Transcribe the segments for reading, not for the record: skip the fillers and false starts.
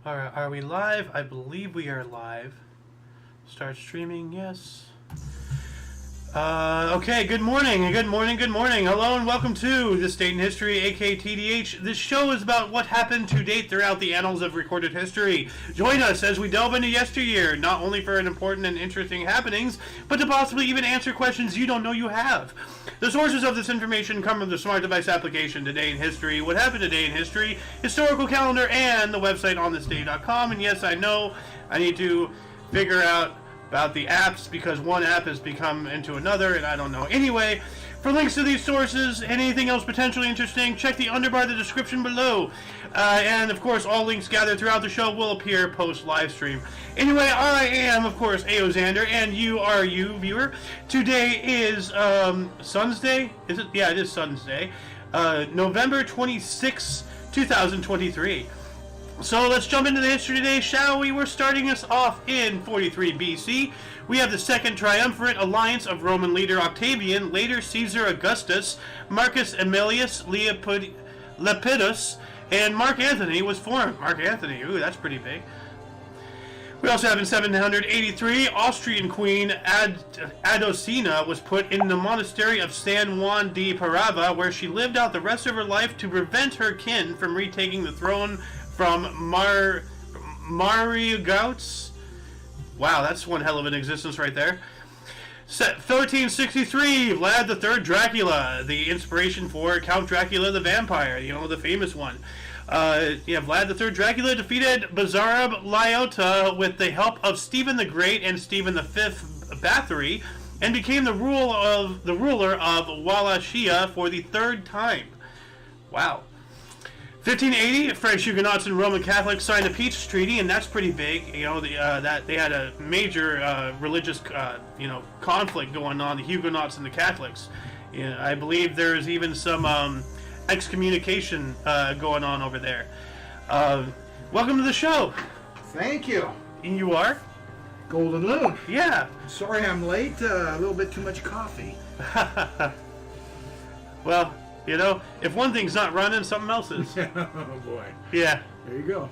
Are we live? I believe we are live. Start streaming, yes. Okay, good morning. Hello and welcome to This Date in History, aka TDH. This show is about what happened to date throughout the annals of recorded history. Join us as we delve into yesteryear, not only for important and interesting happenings, but to possibly even answer questions you don't know you have. The sources of this information come from the smart device application Today in History, What Happened Today in History, Historical Calendar, and the website onthisday.com. And yes, I know I need to figure out about the apps because one app has become into another and I don't know. Anyway, for links to these sources and anything else potentially interesting, check the underbar of the description below. And of course, all links gathered throughout the show will appear post live stream. Anyway, I am of course Aoxander, and you are you, viewer. Today is Sun's Day. Is it? Yeah, it is Sun's Day. November 26, 2023. So let's jump into the history today, shall we? We're starting us off in 43 BC. We have the Second Triumvirate Alliance of Roman leader Octavian, later Caesar Augustus, Marcus Aemilius Lepidus, and Mark Antony was formed. Mark Antony, ooh, that's pretty big. We also have in 783, Austrian Queen Adocina was put in the monastery of San Juan de Parava, where she lived out the rest of her life to prevent her kin from retaking the throne from Mariugauts. Wow, that's one hell of an existence right there. 1363, Vlad III Dracula, the inspiration for Count Dracula the Vampire, you know, the famous one. Vlad III Dracula defeated Bazarab Lyota with the help of Stephen the Great and Stephen V Bathory, and became the ruler of Wallachia for the third time. Wow. 1580, French Huguenots and Roman Catholics signed a peace treaty, and that's pretty big. You know, that they had a major religious, conflict going on, the Huguenots and the Catholics. I believe there's even some excommunication going on over there. Welcome to the show. Thank you. And you are? Golden Loon. Yeah. Sorry I'm late. A little bit too much coffee. Well, you know, if one thing's not running, something else is. Oh, boy. Yeah. There you go.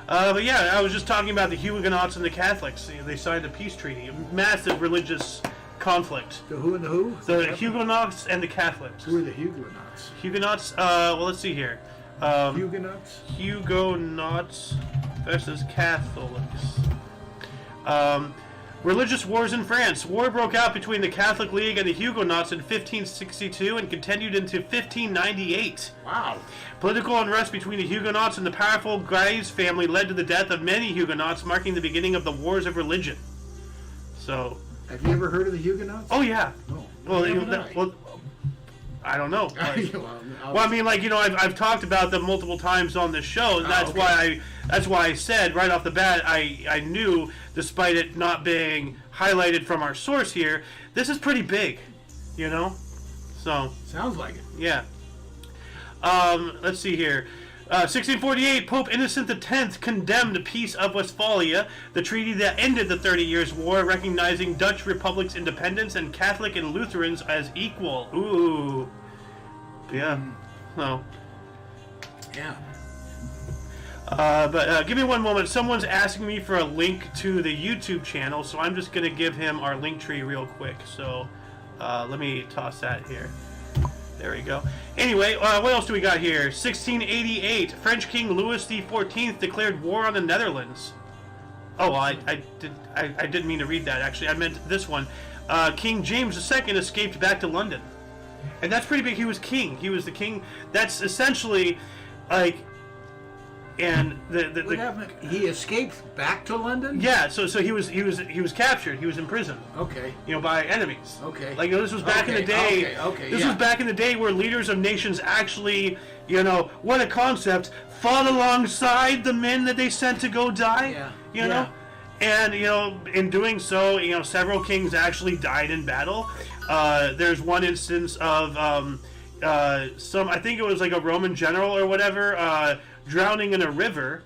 But yeah, I was just talking about the Huguenots and the Catholics. They signed a peace treaty. A massive religious conflict. The who and the who? The Huguenots and the Catholics. Who are the Huguenots? Huguenots, well, let's see here. Huguenots? Huguenots versus Catholics. Religious wars in France. War broke out between the Catholic League and the Huguenots in 1562 and continued into 1598. Wow. Political unrest between the Huguenots and the powerful Guise family led to the death of many Huguenots, marking the beginning of the Wars of Religion. So, have you ever heard of the Huguenots? Oh yeah. Oh, well, I don't know. Like, I mean, like, you know, I've talked about them multiple times on this show, and that's why I said right off the bat I knew, despite it not being highlighted from our source here, this is pretty big, you know. So sounds like it. Yeah. Let's see here. 1648, Pope Innocent X condemned the Peace of Westphalia, the treaty that ended the 30 Years' War, recognizing Dutch Republic's independence and Catholic and Lutherans as equal. Ooh. Yeah. So. Yeah. But give me one moment. Someone's asking me for a link to the YouTube channel, so I'm just going to give him our link tree real quick. So let me toss that here. There we go. Anyway, what else do we got here? 1688, French King Louis XIV declared war on the Netherlands. Oh, well, I didn't mean to read that, actually. I meant this one. King James II escaped back to London. And that's pretty big. He was king. He was the king. That's essentially, like... And what happened? He escaped back to London? Yeah, so he was captured. He was in prison. Okay. You know, by enemies. Okay. Like, you know, this was back in the day. Okay. This was back in the day where leaders of nations actually, you know, what a concept, fought alongside the men that they sent to go die. Yeah. You know? And, you know, in doing so, you know, several kings actually died in battle. There's one instance of I think it was like a Roman general or whatever, drowning in a river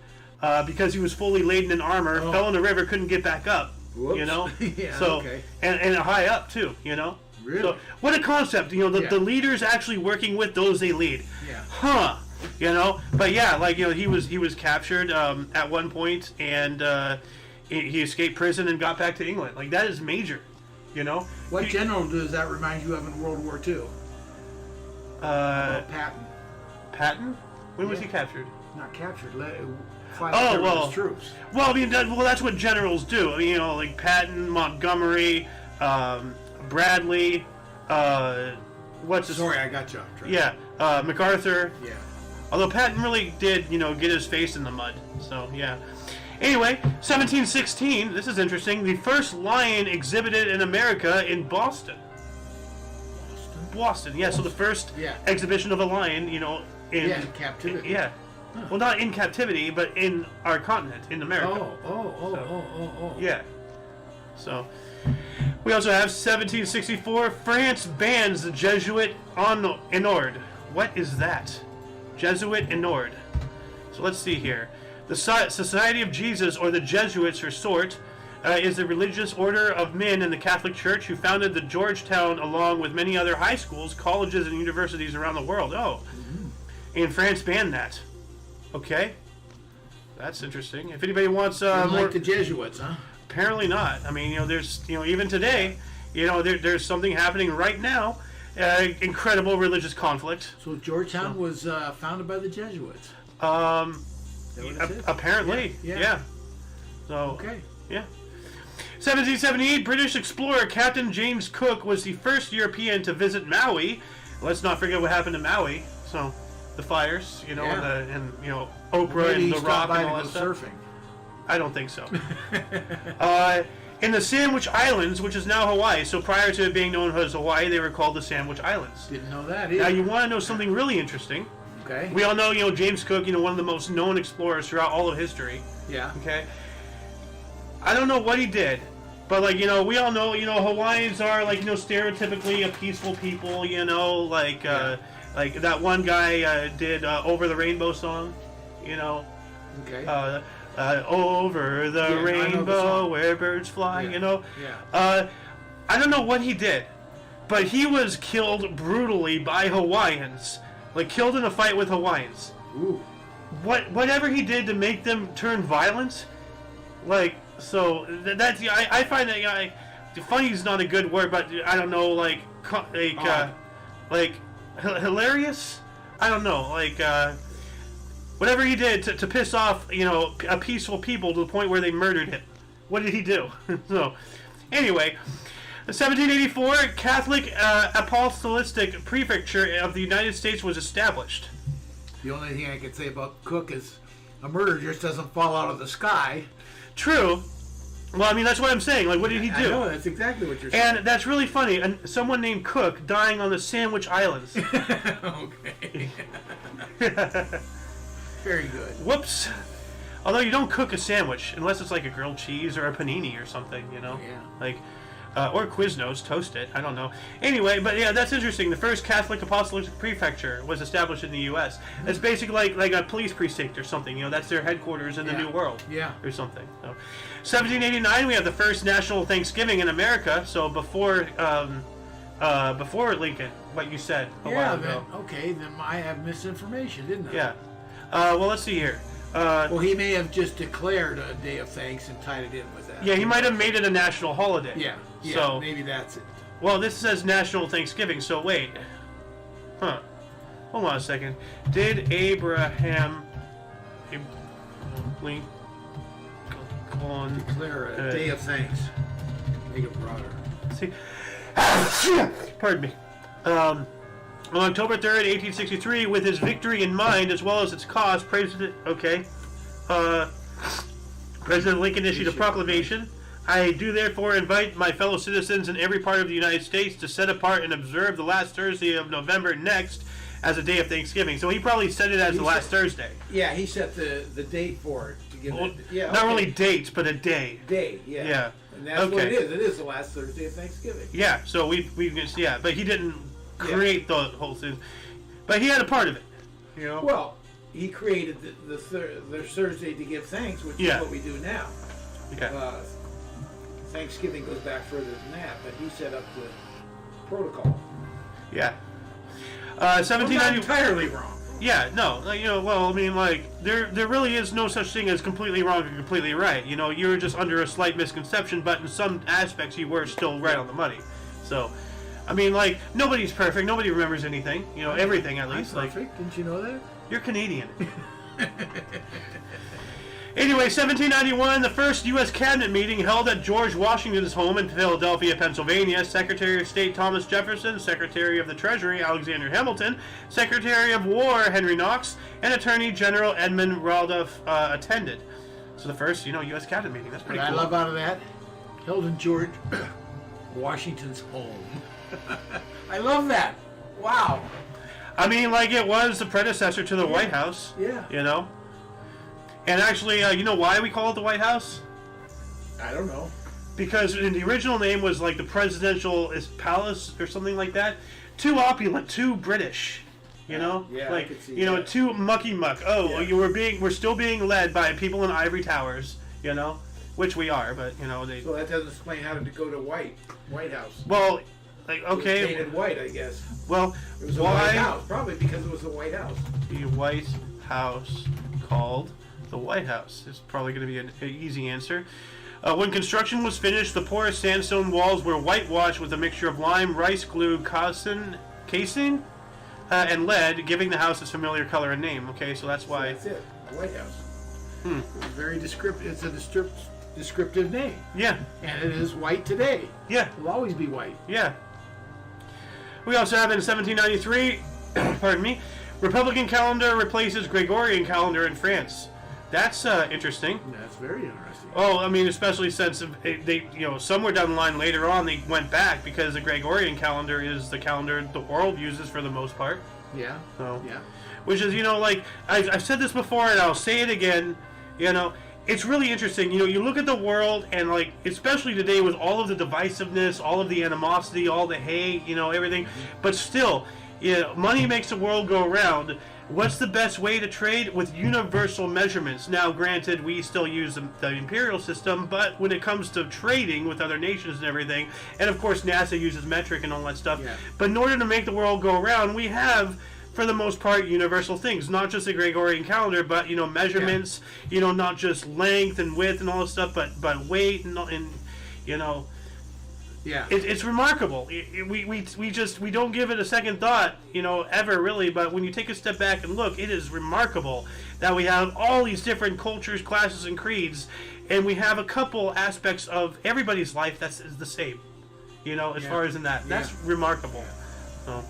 because he was fully laden in armor, fell in the river, couldn't get back up. Whoops. You know? Yeah, so, okay. And high up, too, you know? Really? So, what a concept, you know, the leaders actually working with those they lead. Yeah. Huh. You know, but yeah, like, you know, he was captured at one point, and he escaped prison and got back to England. Like, that is major. You know. What general does that remind you of in World War II? Patton. Patton? When was he captured? Not captured. Troops. Well, I mean, that's what generals do. I mean, you know, like Patton, Montgomery, Bradley. Sorry, I got you off track. Yeah, MacArthur. Yeah. Although Patton really did, you know, get his face in the mud. So yeah. Anyway, 1716. This is interesting. The first lion exhibited in America in Boston. Boston. Yeah. So the first exhibition of a lion, you know, in captivity. Yeah. Huh. Well, not in captivity, but in our continent, in America. Oh. Yeah. So, we also have 1764. France bans the Jesuit Inord. What is that? Jesuit Inord. So let's see here. The Society of Jesus, or the Jesuits for short, is the religious order of men in the Catholic Church who founded the Georgetown along with many other high schools, colleges, and universities around the world. Oh. And France banned that. Okay. That's interesting. If anybody wants more... like the Jesuits, huh? Apparently not. I mean, you know, there's, you know, even today, you know, there's something happening right now. Incredible religious conflict. So Georgetown was founded by the Jesuits. Apparently, yeah. So okay, yeah. 1778, British explorer Captain James Cook was the first European to visit Maui. Let's not forget what happened to Maui. So the fires, you know, and you know, Oprah and The Rock and all that stuff. Surfing. I don't think so. In the Sandwich Islands, which is now Hawaii. So prior to it being known as Hawaii, they were called the Sandwich Islands. Didn't know that either. Now you want to know something really interesting. Okay. We all know, you know, James Cook, you know, one of the most known explorers throughout all of history. Yeah. Okay. I don't know what he did, but, like, you know, we all know, you know, Hawaiians are, like, you know, stereotypically a peaceful people, you know, like that one guy did Over the Rainbow song, you know. Okay. Over the rainbow where birds fly, you know. Yeah. I don't know what he did, but he was killed brutally by Hawaiians. Like, killed in a fight with Hawaiians. Ooh. Whatever he did to make them turn violent, like, so that's, I find that, funny is not a good word, but I don't know, like hilarious? I don't know, like, whatever he did to piss off, you know, a peaceful people to the point where they murdered him. What did he do? So, anyway... The 1784 Catholic Apostolic Prefecture of the United States was established. The only thing I can say about Cook is a murder just doesn't fall out of the sky. True. Well, I mean, that's what I'm saying. Like, what did he do? I know, that's exactly what you're saying. And that's really funny. And someone named Cook dying on the Sandwich Islands. Okay. Very good. Whoops. Although you don't cook a sandwich unless it's like a grilled cheese or a panini or something, you know? Yeah. Like... or Quiznos, toast it, I don't know. Anyway, but yeah, that's interesting. The first Catholic Apostolic Prefecture was established in the U.S. It's basically like a police precinct or something, you know, that's their headquarters in the New World. Yeah. Or something. So, 1789, we have the first National Thanksgiving in America, so before Lincoln, what you said a while ago. Then I have misinformation, didn't I? Yeah. Well, let's see here. Well, he may have just declared a day of thanks and tied it in with that. Yeah, he might have made it a national holiday. Yeah, so, maybe that's it. Well, this says National Thanksgiving, so wait. Huh. Hold on a second. Did Abraham Lincoln declare a day of thanks? Make it broader. See? Pardon me. On October 3rd, 1863, with his victory in mind as well as its cause, President Lincoln issued a proclamation. I do therefore invite my fellow citizens in every part of the United States to set apart and observe the last Thursday of November next as a day of Thanksgiving. So he probably set it as the last Thursday. Yeah, he set the date for it. To give not really dates, but a day. Day, yeah. Yeah. And that's what it is. It is the last Thursday of Thanksgiving. Yeah, so we but he didn't create the whole thing. But he had a part of it. You know? Well, he created the Thursday to give thanks, which is what we do now. Yeah. Thanksgiving goes back further than that, but he set up the protocol. Yeah. I'm not entirely wrong. Yeah, no, like, well, I mean, like, there really is no such thing as completely wrong or completely right. You were just under a slight misconception, but in some aspects you were still right on the money. So, I mean, like, nobody's perfect. Nobody remembers anything. Everything at least. I'm perfect. Didn't you know that? You're Canadian. Anyway, 1791, the first U.S. cabinet meeting held at George Washington's home in Philadelphia, Pennsylvania. Secretary of State Thomas Jefferson, Secretary of the Treasury Alexander Hamilton, Secretary of War Henry Knox, and Attorney General Edmund Randolph attended. So the first, U.S. cabinet meeting. That's pretty What cool. I love out of that, held in George Washington's home. I love that. Wow. I mean, like, it was the predecessor to the White House. Yeah. And actually, you know why we call it the White House? I don't know. Because the original name was like the Presidential Palace or something like that. Too opulent, too British. Yeah, like I could see that. too mucky muck. Oh, Yeah. we're still being led by people in ivory towers. Which we are, but they. So that doesn't explain how to go to White House. Well, like, okay. It was painted white, I guess. Well, It was a why White House, probably because it was the White House. the White House called the White House? It's probably going to be an easy answer. When construction was finished, the porous sandstone walls were whitewashed with a mixture of lime, rice glue, casing, and lead, giving the house its familiar color and name. Okay, so that's why. So that's it. The White House. Hmm. It's very descriptive. It's a descriptive name. Yeah. And it is white today. Yeah. It will always be white. Yeah. We also have in 1793, pardon me, Republican calendar replaces Gregorian calendar in France. That's interesting. That's very interesting. Oh, I mean, especially since they, somewhere down the line later on, they went back because the Gregorian calendar is the calendar the world uses for the most part. Yeah. So, Yeah. which is, like, I've said this before and I'll say it again, it's really interesting. You look at the world and, like, especially today with all of the divisiveness, all of the animosity, all the hate, everything, but still, money makes the world go around. What's the best way to trade? With universal measurements. Now, granted, we still use the imperial system, but when it comes to trading with other nations and everything, and of course NASA uses metric and all that stuff, but in order to make the world go around, we have, for the most part, universal things. Not just the Gregorian calendar, but, measurements, not just length and width and all this stuff, but weight and Yeah. It's remarkable. We don't give it a second thought, ever really. But when you take a step back and look, it is remarkable that we have all these different cultures, classes, and creeds, and we have a couple aspects of everybody's life that's the same. As far as in that, that's remarkable. So,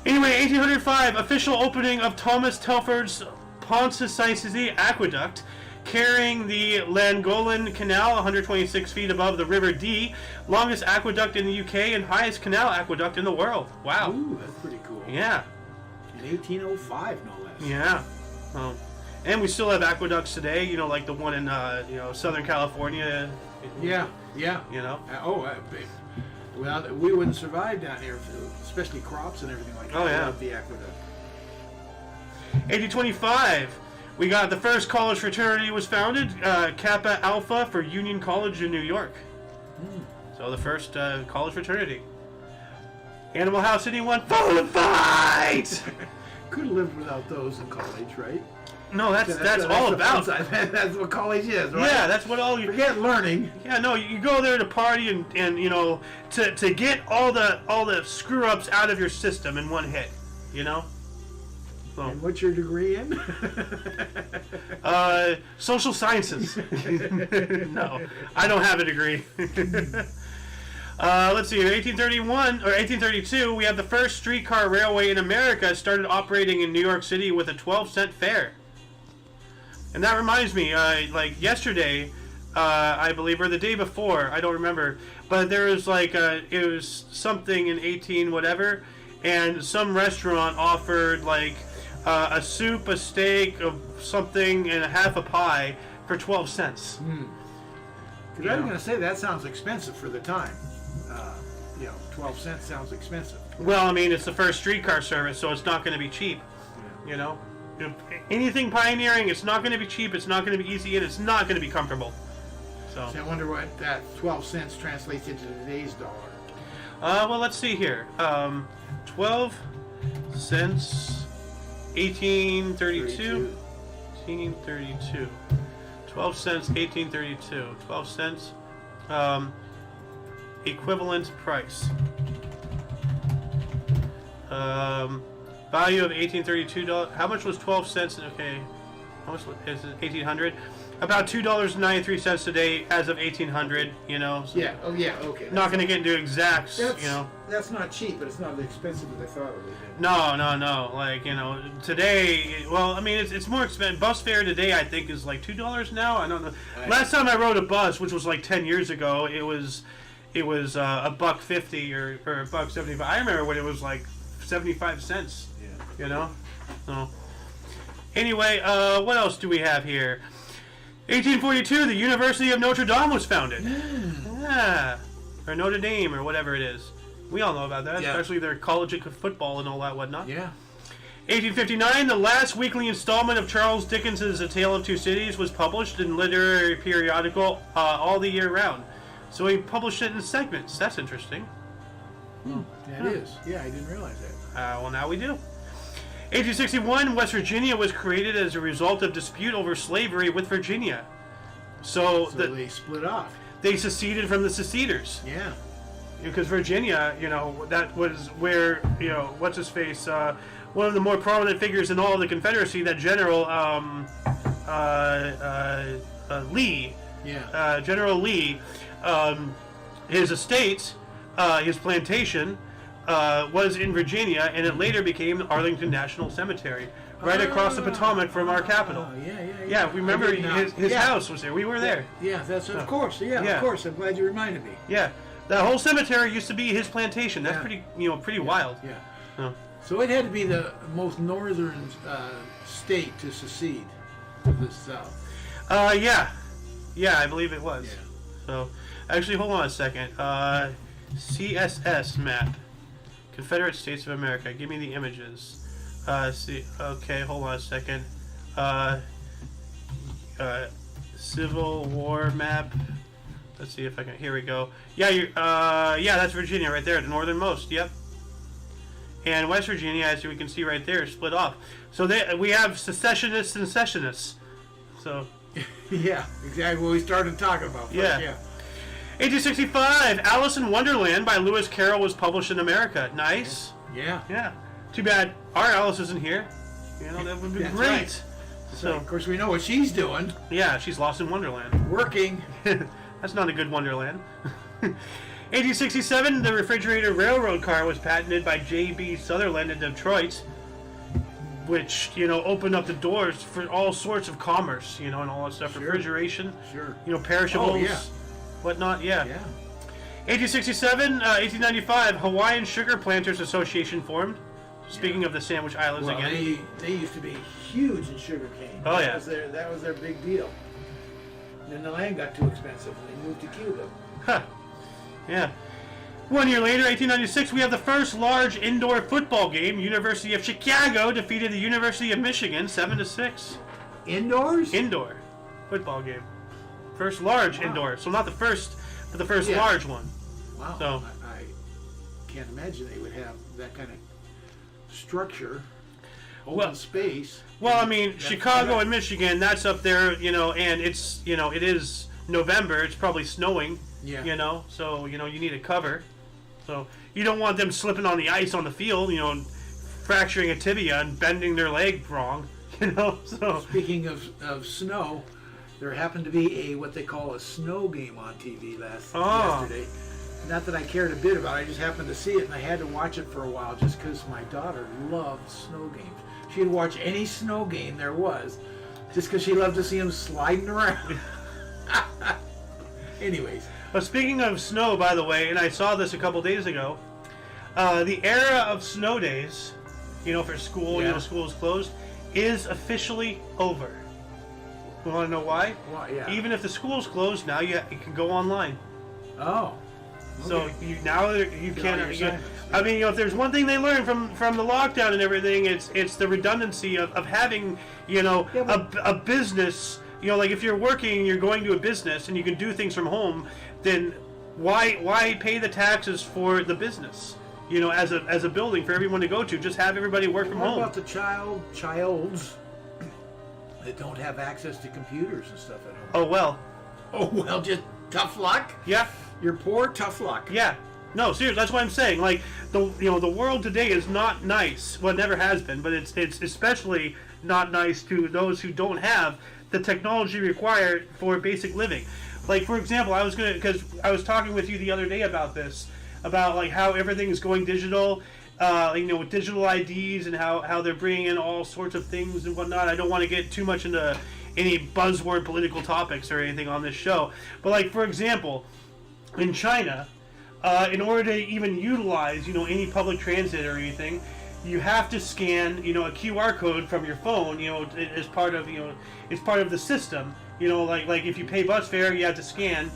anyway, 1805, official opening of Thomas Telford's Ponce-Sicacy Aqueduct, carrying the Llangollen Canal 126 feet above the River Dee, longest aqueduct in the UK and highest canal aqueduct in the world. Wow. Ooh, that's pretty cool. Yeah. In 1805, no less. Yeah. And we still have aqueducts today, like the one in, Southern California. Yeah. Well, we wouldn't survive down here, especially crops and everything like that. Oh, yeah. Without the aqueduct. 1825. We got the first college fraternity was founded, Kappa Alpha for Union College in New York. So the first college fraternity. Animal House, anyone? Full of fight! Could have lived without those in college, right? No, that's all about. That's what college is, right? Yeah, that's what all you forget learning. Yeah, no, you go there to party and to get all the screw ups out of your system in one hit, So. And what's your degree in? Social sciences. No, I don't have a degree. Let's see. In 1831 or 1832, we have the first streetcar railway in America started operating in New York City with a 12-cent fare. And that reminds me, like yesterday, I believe, or the day before, I don't remember, but there was it was something in 18 whatever, and some restaurant offered a soup, a steak, of something, and a half a pie for 12 cents. Because I was going to say that sounds expensive for the time. 12 cents sounds expensive. Well, I mean, it's the first streetcar service, so it's not going to be cheap. Anything pioneering, it's not going to be cheap, it's not going to be easy, and it's not going to be comfortable. So I wonder what that 12 cents translates into today's dollar. Well, let's see here. 12 cents 1832. 1832. 12 cents, 1832. 12 cents. Equivalent price. Value of $1832. How much was 12 cents? Okay. How much is it? 1800. About $2.93 today as of 1800. You know. So Yeah. Oh yeah. Okay. not going to get into exacts. That's, you know. That's not cheap, but it's not as expensive as I thought it would be. No. Like, you know, today, well, I mean, it's more expensive. Bus fare today, I think, is like $2 now. I don't know. Last time I rode a bus, which was like 10 years ago, it was $1.50 or $1.75. I remember when it was like 75 cents. Yeah. You know. So anyway, what else do we have here? 1842, the University of Notre Dame was founded. Yeah. Or Notre Dame, or whatever it is. We all know about that, especially their collegiate football and all that whatnot. Yeah. 1859, the last weekly installment of Charles Dickens's A Tale of Two Cities was published in literary periodical all the year round. So he published it in segments. That's interesting. That is. Yeah, I didn't realize that. Well, now we do. 1861, West Virginia was created as a result of dispute over slavery with Virginia. So they split off. They seceded from the seceders. Yeah. Because Virginia, you know, that was where, you know, what's his face, one of the more prominent figures in all of the Confederacy, that General Lee. Yeah. General Lee, his estate, his plantation, was in Virginia, and it later became Arlington National Cemetery, right across the Potomac from our capital. Yeah, we remember his house was there. We were there. Yeah, that's of course. Yeah, of course. I'm glad you reminded me. Yeah, that whole cemetery used to be his plantation. That's pretty wild. Yeah. Oh. So it had to be the most northern state to secede to the south. Yeah, I believe it was. Yeah. So, actually, hold on a second. CSS map, Confederate States of America. Give me the images. Okay, hold on a second. Civil War map. Let's see if I can. Here we go. Yeah, that's Virginia right there, the northernmost. Yep. And West Virginia, as we can see right there, is split off. So we have secessionists and sessionists. So. Yeah, exactly what we started talking about first. Yeah. 1865, Alice in Wonderland by Lewis Carroll was published in America. Nice. Yeah. Too bad our Alice isn't here. You know, that would be great. Right. So, of course, we know what she's doing. Yeah, she's lost in Wonderland. Working. That's not a good Wonderland. 1867, the refrigerator railroad car was patented by J.B. Sutherland in Detroit, which, you know, opened up the doors for all sorts of commerce, you know, and all that stuff. Sure. Refrigeration. Sure. You know, perishables. Oh, yeah. Whatnot, yeah. 1867, 1895, Hawaiian Sugar Planters Association formed. Speaking of the Sandwich Islands again. They used to be huge in sugar cane. Oh, That was their big deal. Then the land got too expensive and they moved to Cuba. Huh. Yeah. 1 year later, 1896, we have the first large indoor football game. University of Chicago defeated the University of Michigan 7-6. Indoors? Indoor football game. First large indoor. So not the first, but the first large one. Wow. So I can't imagine they would have that kind of structure, open space. Well, I mean, Chicago and Michigan, that's up there, you know, and it's, you know, it is November. It's probably snowing. Yeah. You know, so, you know, you need a cover. So you don't want them slipping on the ice on the field, you know, and fracturing a tibia and bending their leg wrong, you know. So speaking of snow, there happened to be what they call a snow game on TV yesterday. Not that I cared a bit about it, I just happened to see it and I had to watch it for a while just because my daughter loved snow games. She'd watch any snow game there was just because she loved to see them sliding around. Anyways. But speaking of snow, by the way, and I saw this a couple days ago, the era of snow days, you know, for school, you know, school is closed, is officially over. You want to know why? Why? Yeah. Even if the school's closed, now you can go online. Oh. Okay. So you can't. I mean, you know, if there's one thing they learned from the lockdown and everything, it's the redundancy of having, you know, a business. You know, like if you're working, you're going to a business, and you can do things from home. Then why pay the taxes for the business? as a building for everyone to go to. Just have everybody work from home. What about the childs that don't have access to computers and stuff at home? Oh well, just tough luck. Yeah, you're poor, tough luck. Yeah, no, seriously, that's what I'm saying. Like the world today is not nice. Well, it never has been, but it's especially not nice to those who don't have the technology required for basic living. Like, for example, because I was talking with you the other day about this, about like how everything is going digital, with digital IDs and how they're bringing in all sorts of things and whatnot. I don't want to get too much into any buzzword political topics or anything on this show, but like, for example, in China, in order to even utilize any public transit or anything, you have to scan a QR code from your phone, as part of it's part of the system. Like if you pay bus fare, you have to scan,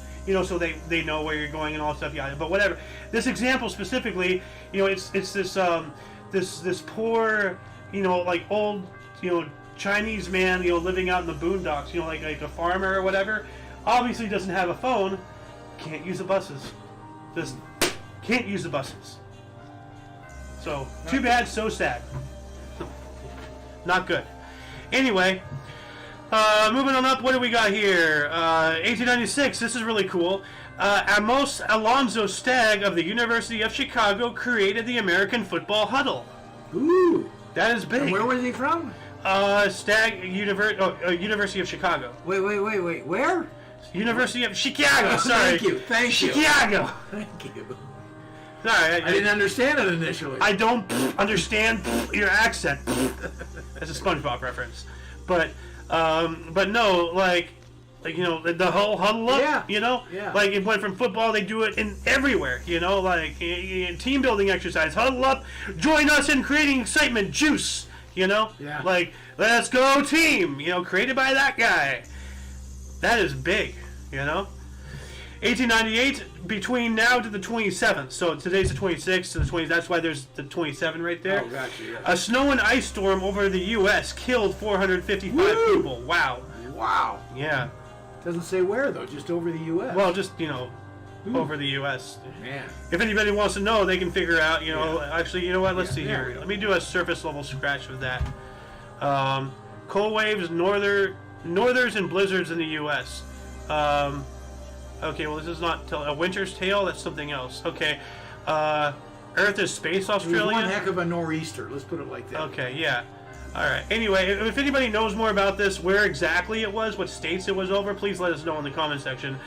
so they know where you're going and all that stuff. Yeah, but whatever. This example specifically, it's this poor, like old, Chinese man, living out in the boondocks, like a farmer or whatever. Obviously doesn't have a phone, can't use the buses. Just can't use the buses. So too bad, so sad. Not good. Anyway. Moving on up, what do we got here? 1896, this is really cool. Amos Alonzo Stagg of the University of Chicago created the American Football Huddle. Ooh. That is big. And where was he from? Stagg, University of Chicago. Wait, where? University of Chicago, sorry. Thank you. Chicago. Thank you. Sorry, I didn't understand it initially. I don't understand your accent. That's a SpongeBob reference. But no, like the whole huddle up, Yeah. like it went from football, they do it in everywhere, like team building exercise, huddle up, join us in creating excitement, juice, Yeah. like let's go team, created by that guy. That is big, 1898, between now to the 27th. So today's the 26th to the 20th. That's why there's the 27 right there. Oh, gotcha. Yeah. A snow and ice storm over the U.S. killed 455 people. Wow. Wow. Yeah. Doesn't say where though. Just over the U.S. Well, just over the U.S. Man. If anybody wants to know, they can figure out. Yeah. Actually, what? Let's see there here. Let me do a surface level scratch of that. Cold waves, northers and blizzards in the U.S. Okay, well, this is not a Winter's Tale. That's something else. Okay, Earth is Space Australia. It was one heck of a nor'easter. Let's put it like that. Okay, yeah. All right. Anyway, if anybody knows more about this, where exactly it was, what states it was over, please let us know in the comment section.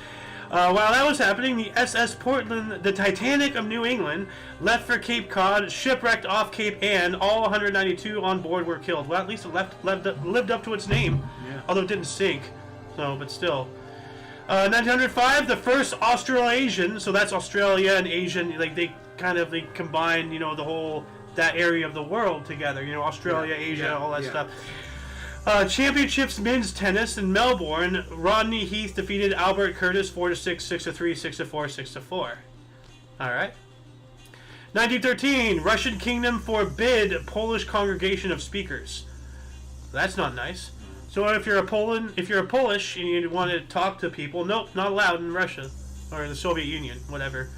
While that was happening, the SS Portland, the Titanic of New England, left for Cape Cod, shipwrecked off Cape Ann. All 192 on board were killed. Well, at least it lived up to its name, although it didn't sink. So, but still. 1905, the first Australasian, so that's Australia and Asian, like they combine, the whole, that area of the world together, Australia, Asia, all that stuff. Championships men's tennis in Melbourne, Rodney Heath defeated Albert Curtis 4-6, 6-3, 6-4, 6-4. All right. 1913, Russian kingdom forbid Polish congregation of speakers. That's not nice. So if you're Polish and you want to talk to people, nope, not allowed in Russia or the Soviet Union, whatever.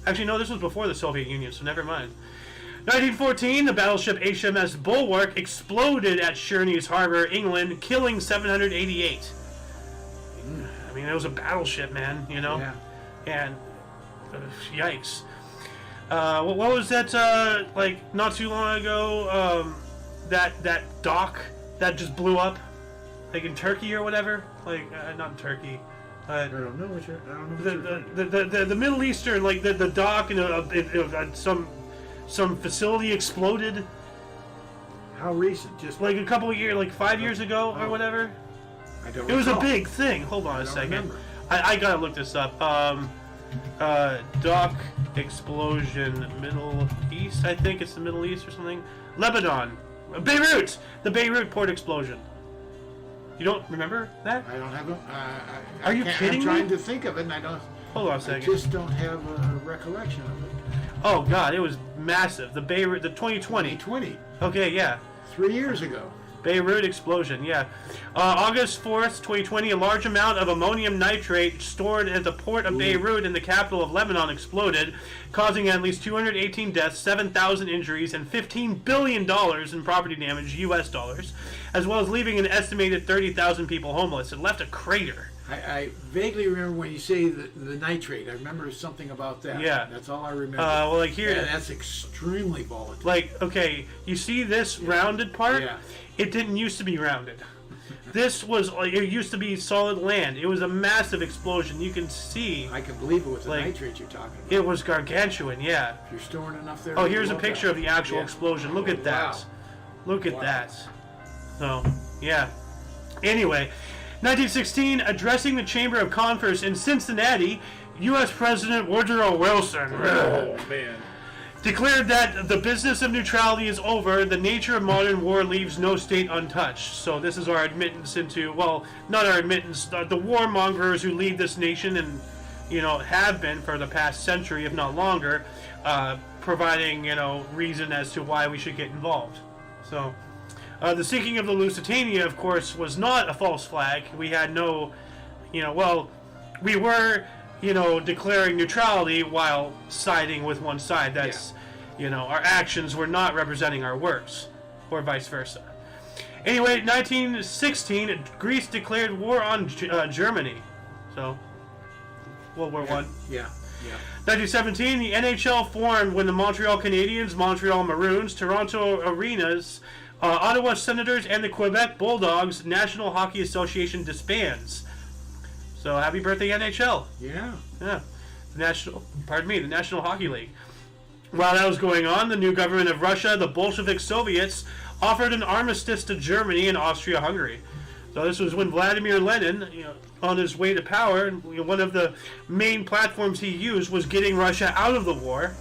Actually, no, this was before the Soviet Union, so never mind. 1914, the battleship HMS Bulwark exploded at Sheerness Harbor, England, killing 788. I mean, it was a battleship, man, Yeah. And yikes. What was that? Like not too long ago, that dock that just blew up. Like in Turkey or whatever, like not in Turkey. I don't know what you're. The Middle Eastern, like the dock and some facility exploded. How recent? Just like a couple of years, like 5 years ago or whatever. I don't. It was a big thing. Hold on a second. I gotta look this up. Dock explosion, Middle East. I think it's the Middle East or something. Lebanon, Beirut. The Beirut port explosion. You don't remember that? I don't have a. Are you kidding me? I'm trying to think of it, and I don't. Hold on a second. I just don't have a recollection of it. Oh God, it was massive. The Beirut, the 2020. 2020. Okay, yeah. 3 years ago. Beirut explosion, yeah. August 4th, 2020, a large amount of ammonium nitrate stored at the port of Beirut in the capital of Lebanon exploded, causing at least 218 deaths, 7,000 injuries, and $15 billion in property damage, US dollars, as well as leaving an estimated 30,000 people homeless. It left a crater. I vaguely remember when you say the nitrate. I remember something about that. Yeah. That's all I remember. Well, like here... Yeah, that's extremely volatile. Like, okay, you see this rounded part? Yeah. It didn't used to be rounded. This was, like, it used to be solid land. It was a massive explosion. You can see. I can believe it was the like, nitrate you're talking about. It was gargantuan, yeah. If you're storing enough there. Oh, here's a picture of the actual explosion. Look at that. Wow. Look at that. So, yeah. Anyway, 1916, addressing the Chamber of Commerce in Cincinnati, U.S. President Woodrow Wilson. Oh, man. Declared that the business of neutrality is over. The nature of modern war leaves no state untouched. So this is our admittance into, well, not our admittance, the warmongers who lead this nation and, you know, have been for the past century, if not longer, providing, you know, reason as to why we should get involved. So the sinking of the Lusitania, of course, was not a false flag. We had no, you know, well, we were, you know, declaring neutrality while siding with one side. That's, you know, our actions were not representing our words, or vice versa. Anyway, 1916, Greece declared war on Germany. So, World War One. Yeah. 1917, the NHL formed when the Montreal Canadiens, Montreal Maroons, Toronto Arenas, Ottawa Senators, and the Quebec Bulldogs National Hockey Association disbands. So happy birthday, NHL. Yeah. The National Hockey League. While that was going on, the new government of Russia, the Bolshevik Soviets, offered an armistice to Germany and Austria-Hungary. So this was when Vladimir Lenin, you know, on his way to power, one of the main platforms he used was getting Russia out of the war,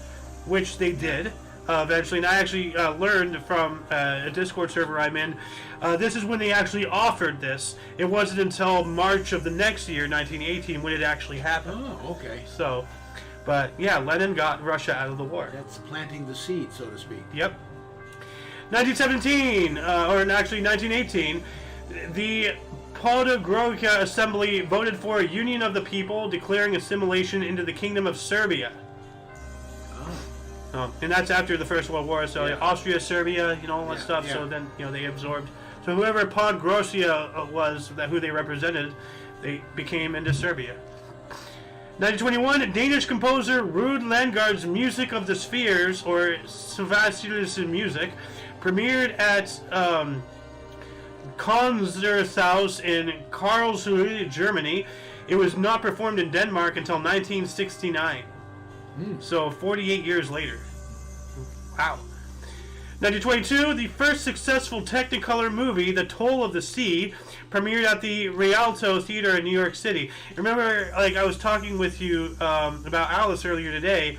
which they did eventually. And I actually learned from a Discord server I'm in, this is when they actually offered this. It wasn't until March of the next year, 1918, when it actually happened. Oh, okay. So, but yeah, Lenin got Russia out of the war. That's planting the seed, so to speak. Yep. 1917, or actually 1918, the Podgorica Assembly voted for a union of the people, declaring assimilation into the Kingdom of Serbia. And that's after the First World War, so Austria, Serbia, you know, all that stuff. So then, you know, they absorbed. So whoever Podgorica was, who they represented, they became into Serbia. 1921, Danish composer Ruud Landgaard's Music of the Spheres, or Svasilius music, premiered at Konzerthaus in Karlsruhe, Germany. It was not performed in Denmark until 1969. So 48 years later. Wow. 1922, the first successful Technicolor movie, The Toll of the Sea, premiered at the Rialto Theater in New York City. Remember, like, I was talking with you about Alice earlier today.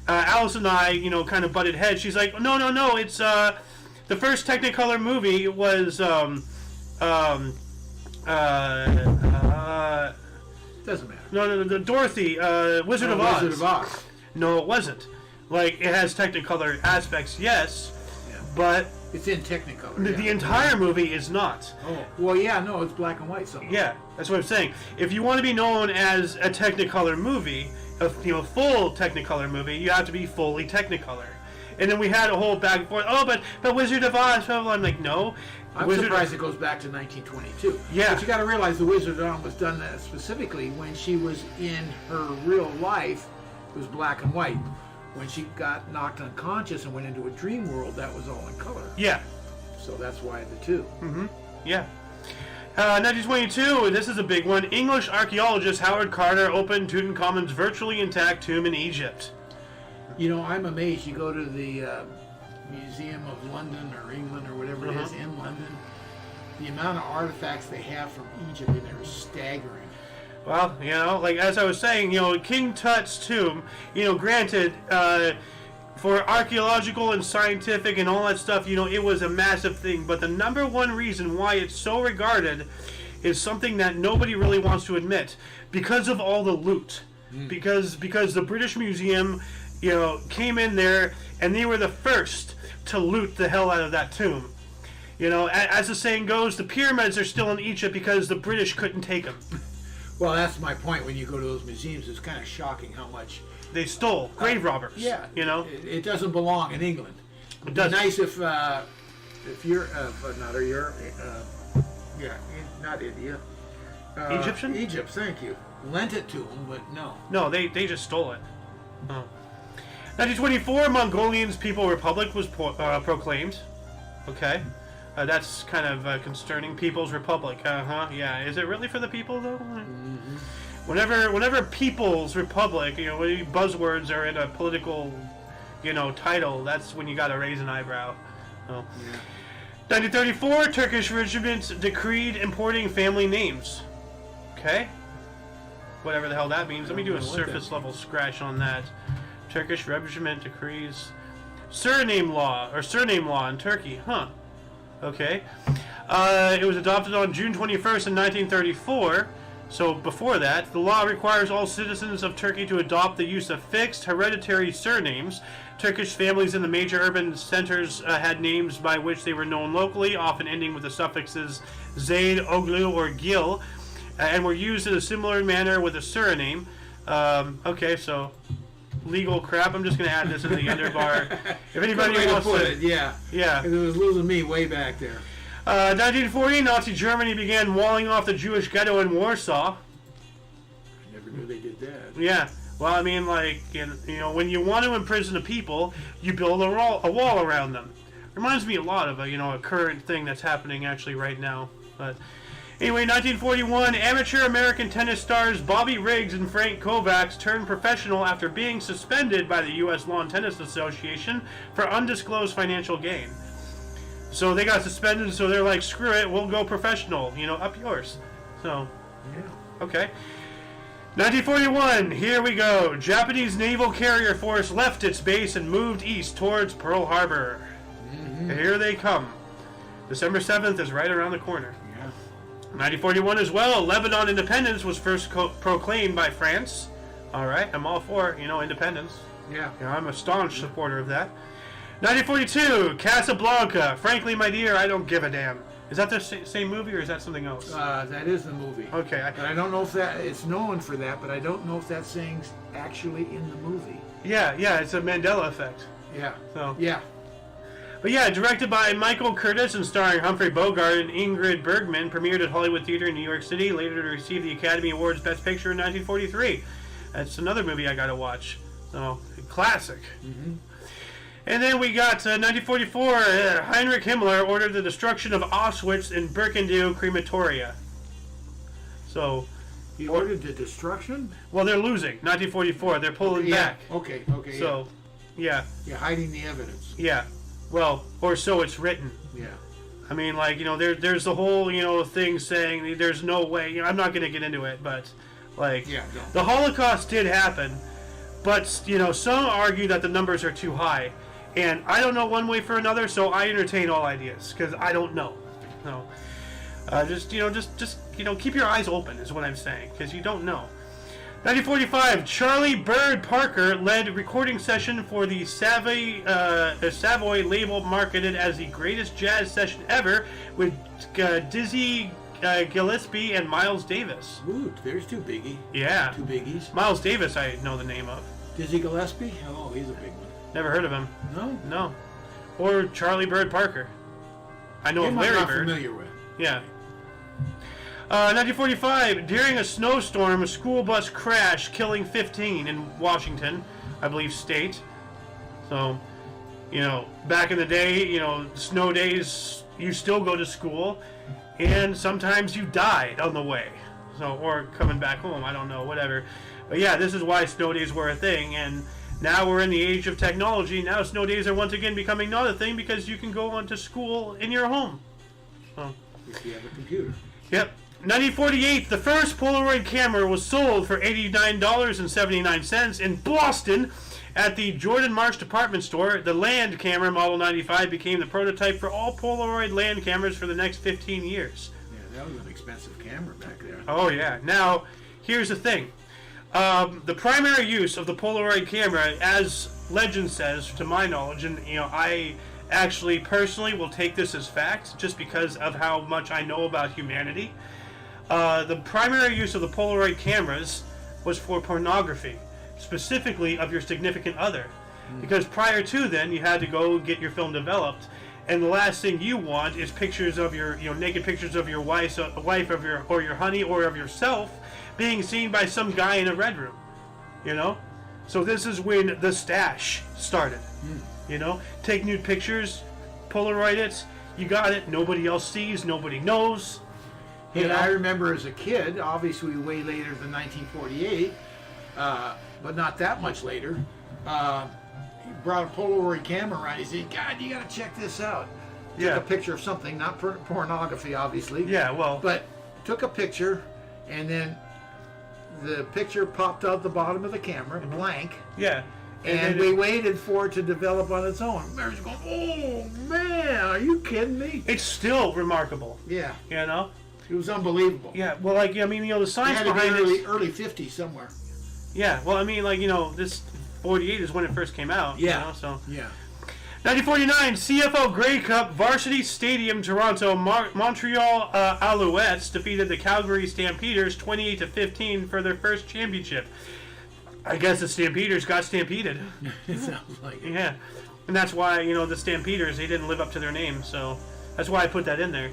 Alice and I, you know, kind of butted heads. She's like, no, it's the first Technicolor movie was doesn't matter. No, Dorothy, Wizard of Oz. Wizard of Oz. No, it wasn't. Like, it has Technicolor aspects, yes, but it's in Technicolor. The entire movie is not. Oh, well, yeah, no, it's black and white. Somewhere. Yeah, that's what I'm saying. If you want to be known as a Technicolor movie, a full Technicolor movie, you have to be fully Technicolor. And then we had a whole back and forth. Oh, but Wizard of Oz. Blah, blah. I'm like, no. I'm surprised it goes back to 1922. Yeah. But you got to realize the Wizard of Oz was done that specifically when she was in her real life. It was black and white. When she got knocked unconscious and went into a dream world, that was all in color. Yeah. So that's why the two. Yeah. 1922, this is a big one. English archaeologist Howard Carter opened Tutankhamun's virtually intact tomb in Egypt. You know, I'm amazed. You go to the Museum of London or England or whatever it is in London, the amount of artifacts they have from Egypt in there is staggering. Well, you know, like as I was saying, you know, King Tut's tomb, you know, granted, for archaeological and scientific and all that stuff, you know, it was a massive thing. But the number one reason why it's so regarded is something that nobody really wants to admit. Because of all the loot. Because the British Museum, you know, came in there and they were the first to loot the hell out of that tomb. You know, as the saying goes, the pyramids are still in Egypt because the British couldn't take them. Well, that's my point. When you go to those museums, it's kind of shocking how much they stole. Grave robbers. Yeah. You know? It doesn't belong in England. It'd be nice if you're not Europe, not India. Egyptian? Egypt, thank you. Lent it to them, but no. No, they just stole it. Oh. 1924, Mongolian's People Republic was proclaimed. Okay. That's kind of concerning. People's Republic. Yeah. Is it really for the people, though? Mm-hmm. Whenever People's Republic, you know, when buzzwords are in a political, you know, title, that's when you got to raise an eyebrow. Oh. Yeah. 1934, Turkish regiments decreed importing family names. Okay. Whatever the hell that means. Let me do a surface level scratch on that. Turkish regiment decrees surname law in Turkey. Huh. Okay. It was adopted on June 21st in 1934. So before that, the law requires all citizens of Turkey to adopt the use of fixed hereditary surnames. Turkish families in the major urban centers had names by which they were known locally, often ending with the suffixes Zaid, Oglu, or Gil, and were used in a similar manner with a surname. Okay, so legal crap. I'm just going to add this in the underbar. If anybody wants to, yeah, because it was losing me way back there. 1940, Nazi Germany began walling off the Jewish ghetto in Warsaw. I never knew they did that. Yeah. Well, I mean, like, you know, when you want to imprison a people, you build a wall around them. Reminds me a lot of a current thing that's happening actually right now. But anyway, 1941, amateur American tennis stars Bobby Riggs and Frank Kovacs turned professional after being suspended by the U.S. Lawn Tennis Association for undisclosed financial gain. So they got suspended, so they're like, screw it, we'll go professional, up yours. So, yeah, okay. 1941, here we go. Japanese naval carrier force left its base and moved east towards Pearl Harbor. Mm-hmm. Here they come. December 7th is right around the corner. Yeah. 1941 as well, Lebanon independence was first proclaimed by France. All right, I'm all for, independence. Yeah. I'm a staunch supporter of that. 1942, Casablanca. Frankly, my dear, I don't give a damn. Is that the same movie, or is that something else? That is the movie. Okay. But I don't know if it's known for that, but I don't know if that saying's actually in the movie. Yeah, it's a Mandela effect. Yeah. So. Yeah. But yeah, directed by Michael Curtis and starring Humphrey Bogart and Ingrid Bergman, premiered at Hollywood Theater in New York City, later to receive the Academy Awards Best Picture in 1943. That's another movie I gotta watch. So, classic. Mm-hmm. And then we got 1944, Heinrich Himmler ordered the destruction of Auschwitz and Birkenau crematoria. So, he ordered the destruction? Well, they're losing. 1944, they're pulling back. Okay. So, yeah. You're hiding the evidence. Yeah. Well, or so it's written. Yeah. I mean, like, there's the whole, thing saying there's no way. I'm not going to get into it, but, like, the Holocaust did happen, but, some argue that the numbers are too high. And I don't know one way for another, so I entertain all ideas, because I don't know. So, just keep your eyes open, is what I'm saying, because you don't know. 1945, Charlie Bird Parker led recording session for the Savoy label marketed as the greatest jazz session ever with Dizzy Gillespie and Miles Davis. Ooh, there's two biggies. Yeah. Two biggies. Miles Davis, I know the name of. Dizzy Gillespie? Oh, he's a big one. Never heard of him. No. Or Charlie Bird Parker. I know of Larry Bird. Familiar with. Yeah. 1945, during a snowstorm, a school bus crashed, killing 15 in Washington, I believe, state. So, back in the day, snow days, you still go to school, and sometimes you died on the way. So, or coming back home, I don't know, whatever. But yeah, this is why snow days were a thing, and now we're in the age of technology. Now snow days are once again becoming not a thing because you can go on to school in your home. So, if you have a computer. Yep. 1948, the first Polaroid camera was sold for $89.79 in Boston at the Jordan Marsh department store. The Land camera Model 95 became the prototype for all Polaroid Land cameras for the next 15 years. Yeah, that was an expensive camera back there. Oh, yeah. Now, here's the thing. The primary use of the Polaroid camera, as legend says, to my knowledge, and I actually personally will take this as fact just because of how much I know about humanity. The primary use of the Polaroid cameras was for pornography, specifically of your significant other. Because prior to then, you had to go get your film developed, and the last thing you want is pictures of your, naked pictures of your wife of your honey or of yourself being seen by some guy in a red room, So this is when the stash started, Take nude pictures, Polaroid it, you got it, nobody else sees, nobody knows. And I remember as a kid, obviously way later than 1948, but not that much later, he brought a Polaroid camera around. He said, God, you got to check this out. Took a picture of something, not pornography, obviously. Yeah, well. But took a picture, and then the picture popped out the bottom of the camera, blank. Yeah. And we waited for it to develop on its own. Mary's going, oh, man, are you kidding me? It's still remarkable. Yeah. It was unbelievable. Yeah, well, the science behind it. Early 50s somewhere. Yeah, well, this 48 is when it first came out. Yeah. So. Yeah. 1949, CFL Grey Cup, Varsity Stadium, Toronto, Montreal Alouettes defeated the Calgary Stampeders 28-15 for their first championship. I guess the Stampeders got stampeded. It sounds like it. Yeah, and that's why, the Stampeders, they didn't live up to their name, so that's why I put that in there.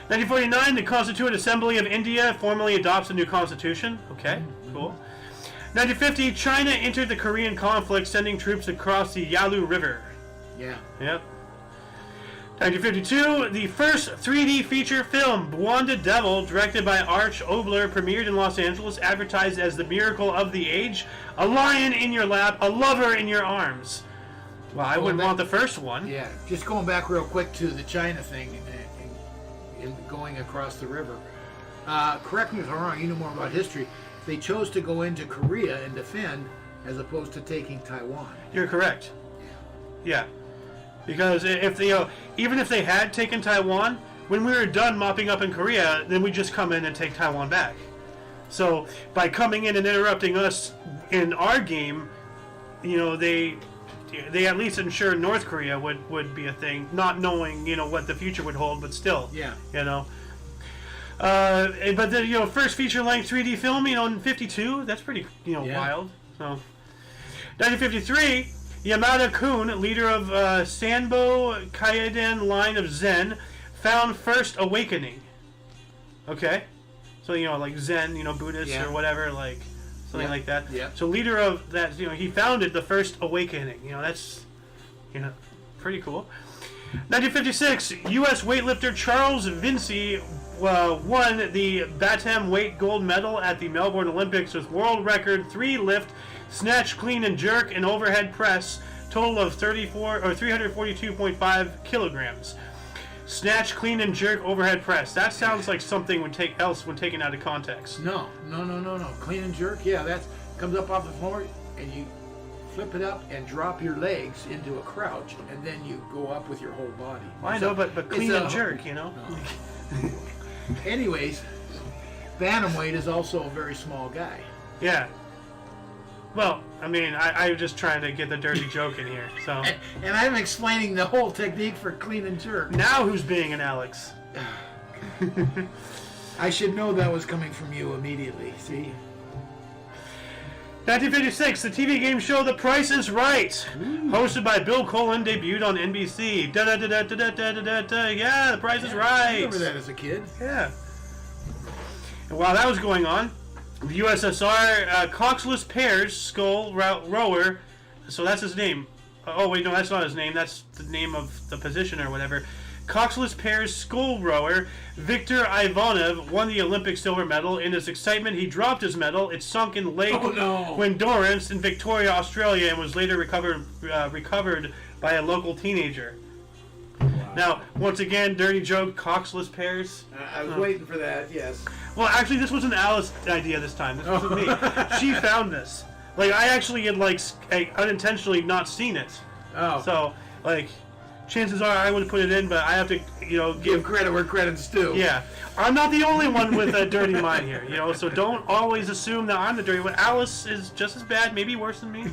1949, the Constituent Assembly of India formally adopts a new constitution. Okay, cool. 1950, China entered the Korean conflict, sending troops across the Yalu River. Yeah. Yep. 1952, the first 3D feature film, Blonde Devil, directed by Arch Obler, premiered in Los Angeles, advertised as the miracle of the age, a lion in your lap, a lover in your arms. Well, I wouldn't want the first one. Yeah, just going back real quick to the China thing and going across the river. Correct me if I'm wrong, you know more about history. They chose to go into Korea and defend as opposed to taking Taiwan. You're correct. Yeah. Because if even if they had taken Taiwan, when we were done mopping up in Korea, then we just come in and take Taiwan back. So by coming in and interrupting us in our game, they at least ensure North Korea would be a thing, not knowing what the future would hold, but still, yeah, But the first feature length 3D film, in '52, that's pretty wild. So 1953. Yamada Kun, leader of Sanbo Kaiden line of Zen, found first awakening. Okay? So, like Zen, Buddhist or whatever, like something like that. Yeah. So, leader of that, he founded the first awakening. That's, pretty cool. 1956, U.S. weightlifter Charles Vinci won the Batam weight gold medal at the Melbourne Olympics with world record 3 lift, snatch, clean, and jerk, and overhead press, total of 342.5 kilograms. Snatch, clean, and jerk, overhead press. That sounds like something when taken out of context. No. Clean and jerk, yeah, that comes up off the floor, and you flip it up and drop your legs into a crouch, and then you go up with your whole body. Well, I know, but clean and jerk, No. Anyways, bantamweight is also a very small guy. Yeah. Well, I'm just trying to get the dirty joke in here. So. And I'm explaining the whole technique for clean and jerk. Now who's being an Alex? I should know that was coming from you immediately, see? 1956, the TV game show The Price is Right, hosted by Bill Cullen, debuted on NBC. Yeah, The Price is Right. I remember that as a kid. Yeah. And while that was going on, the USSR coxless pairs skull rower, so that's his name. Oh wait, no, that's not his name. That's the name of the position or whatever. Coxless pairs skull rower Viktor Ivanov won the Olympic silver medal. In his excitement, he dropped his medal. It sunk in Lake Windorance in Victoria, Australia, and was later recovered by a local teenager. Wow. Now, once again, dirty joke, coxless pairs. I was waiting for that, yes. Well, actually, this wasn't Alice's idea this time. This wasn't me. She found this. Like, I actually had, unintentionally not seen it. Oh. So, chances are I would have put it in, but I have to, give credit where credit's due. Yeah. I'm not the only one with a dirty mind here, so don't always assume that I'm the dirty one. Alice is just as bad, maybe worse than me,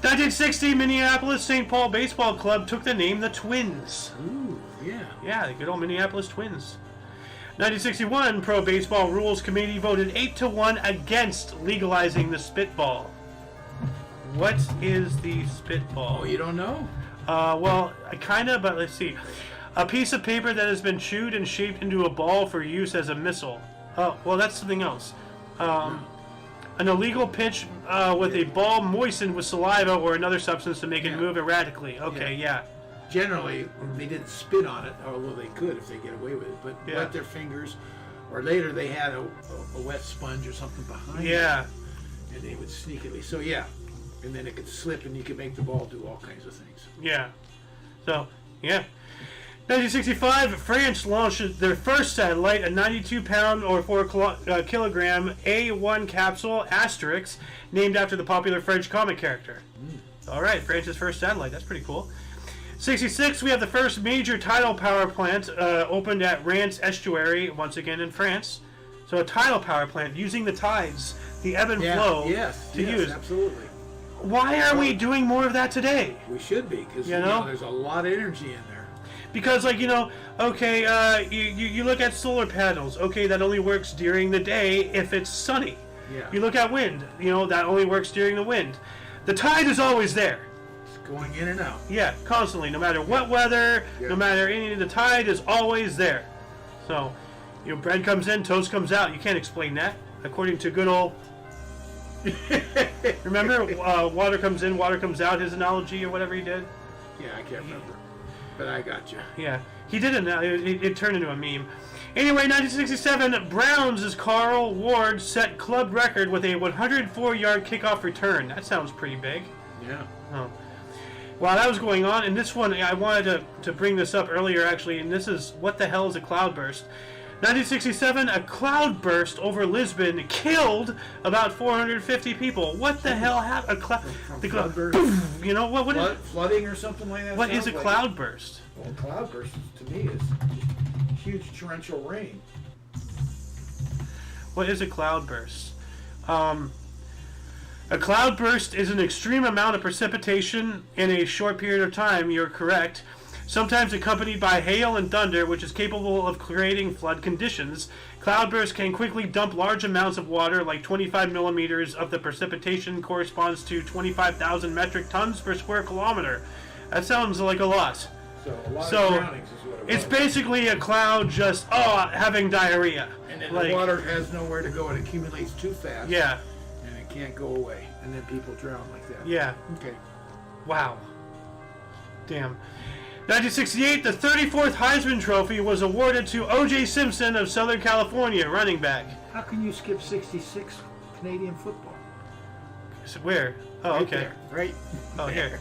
1960, Minneapolis St. Paul Baseball Club took the name the Twins. Ooh, yeah. Yeah, the good old Minneapolis Twins. 1961, Pro Baseball Rules Committee voted 8-1 against legalizing the spitball. What is the spitball? Oh, you don't know? Well, kind of, but let's see. A piece of paper that has been chewed and shaped into a ball for use as a missile. Oh, well, that's something else. An illegal pitch with a ball moistened with saliva or another substance to make it move erratically. Okay, yeah. Generally, they didn't spit on it, although they could if they get away with it, but wet their fingers, or later they had a wet sponge or something behind it, and they would sneakily. So, and then it could slip and you could make the ball do all kinds of things. Yeah. So, 1965, France launched their first satellite, a 92-pound or 4-kilogram A1 capsule, Asterix, named after the popular French comic character. All right, France's first satellite. That's pretty cool. 66, we have the first major tidal power plant opened at Rance Estuary, once again in France. So a tidal power plant using the tides, the ebb and flow to use. Absolutely. Why are we doing more of that today? We should be, because there's a lot of energy in there. Because, like, you look at solar panels. Okay, that only works during the day if it's sunny. Yeah. You look at wind. That only works during the wind. The tide is always there. Going in and out. Yeah, constantly. No matter what weather, no matter any, the tide is always there. So, bread comes in, toast comes out. You can't explain that. According to good old... Remember, water comes in, water comes out, his analogy or whatever he did? Yeah, I can't remember. But I got you. Yeah, he did it. It turned into a meme. Anyway, 1967, Browns' Carl Ward set club record with a 104-yard kickoff return. That sounds pretty big. Yeah. Oh. While that was going on, and this one, I wanted to bring this up earlier, actually, and this is, what the hell is a cloudburst? 1967, a cloudburst over Lisbon killed about 450 people. What the hell happened? Cloudburst? What is flooding or something like that? What is a cloudburst? Well, a cloudburst, to me, is huge torrential rain. What is a cloudburst? A cloudburst is an extreme amount of precipitation in a short period of time. You're correct. Sometimes accompanied by hail and thunder, which is capable of creating flood conditions. Cloudbursts can quickly dump large amounts of water, like 25 millimeters of the precipitation corresponds to 25,000 metric tons per square kilometer. That sounds like a lot. So a lot of drownings is what it was. It's basically a cloud just, having diarrhea. And then the water has nowhere to go. It accumulates too fast. Yeah. And it can't go away. And then people drown like that. Yeah. Okay. Wow. Damn. 1968, the 34th Heisman Trophy was awarded to O.J. Simpson of Southern California, running back. How can you skip 66 Canadian football? So where? Oh, right okay. There. Right. Oh, here.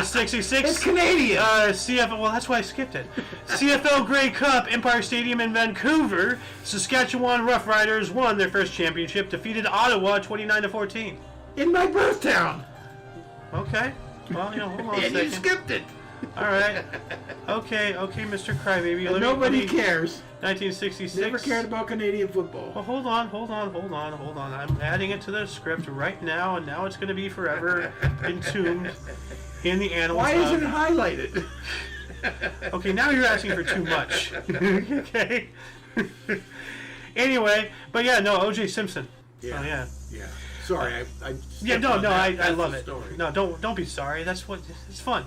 66. It's Canadian. CFL. Well, that's why I skipped it. CFL Grey Cup, Empire Stadium in Vancouver. Saskatchewan Roughriders won their first championship, defeated Ottawa 29-14. In my birth town. Okay. Well, hold on a second. And you skipped it. All right. Okay, Mr. Crybaby. Nobody cares. 1966. Never cared about Canadian football. Well, hold on. I'm adding it to the script right now, and now it's going to be forever entombed in the annals. Why isn't it highlighted? Okay, now you're asking for too much. Okay. Anyway, but O.J. Simpson. Yeah. Oh, yeah. Yeah. Sorry, I love it. Story. No, don't be sorry. It's fun.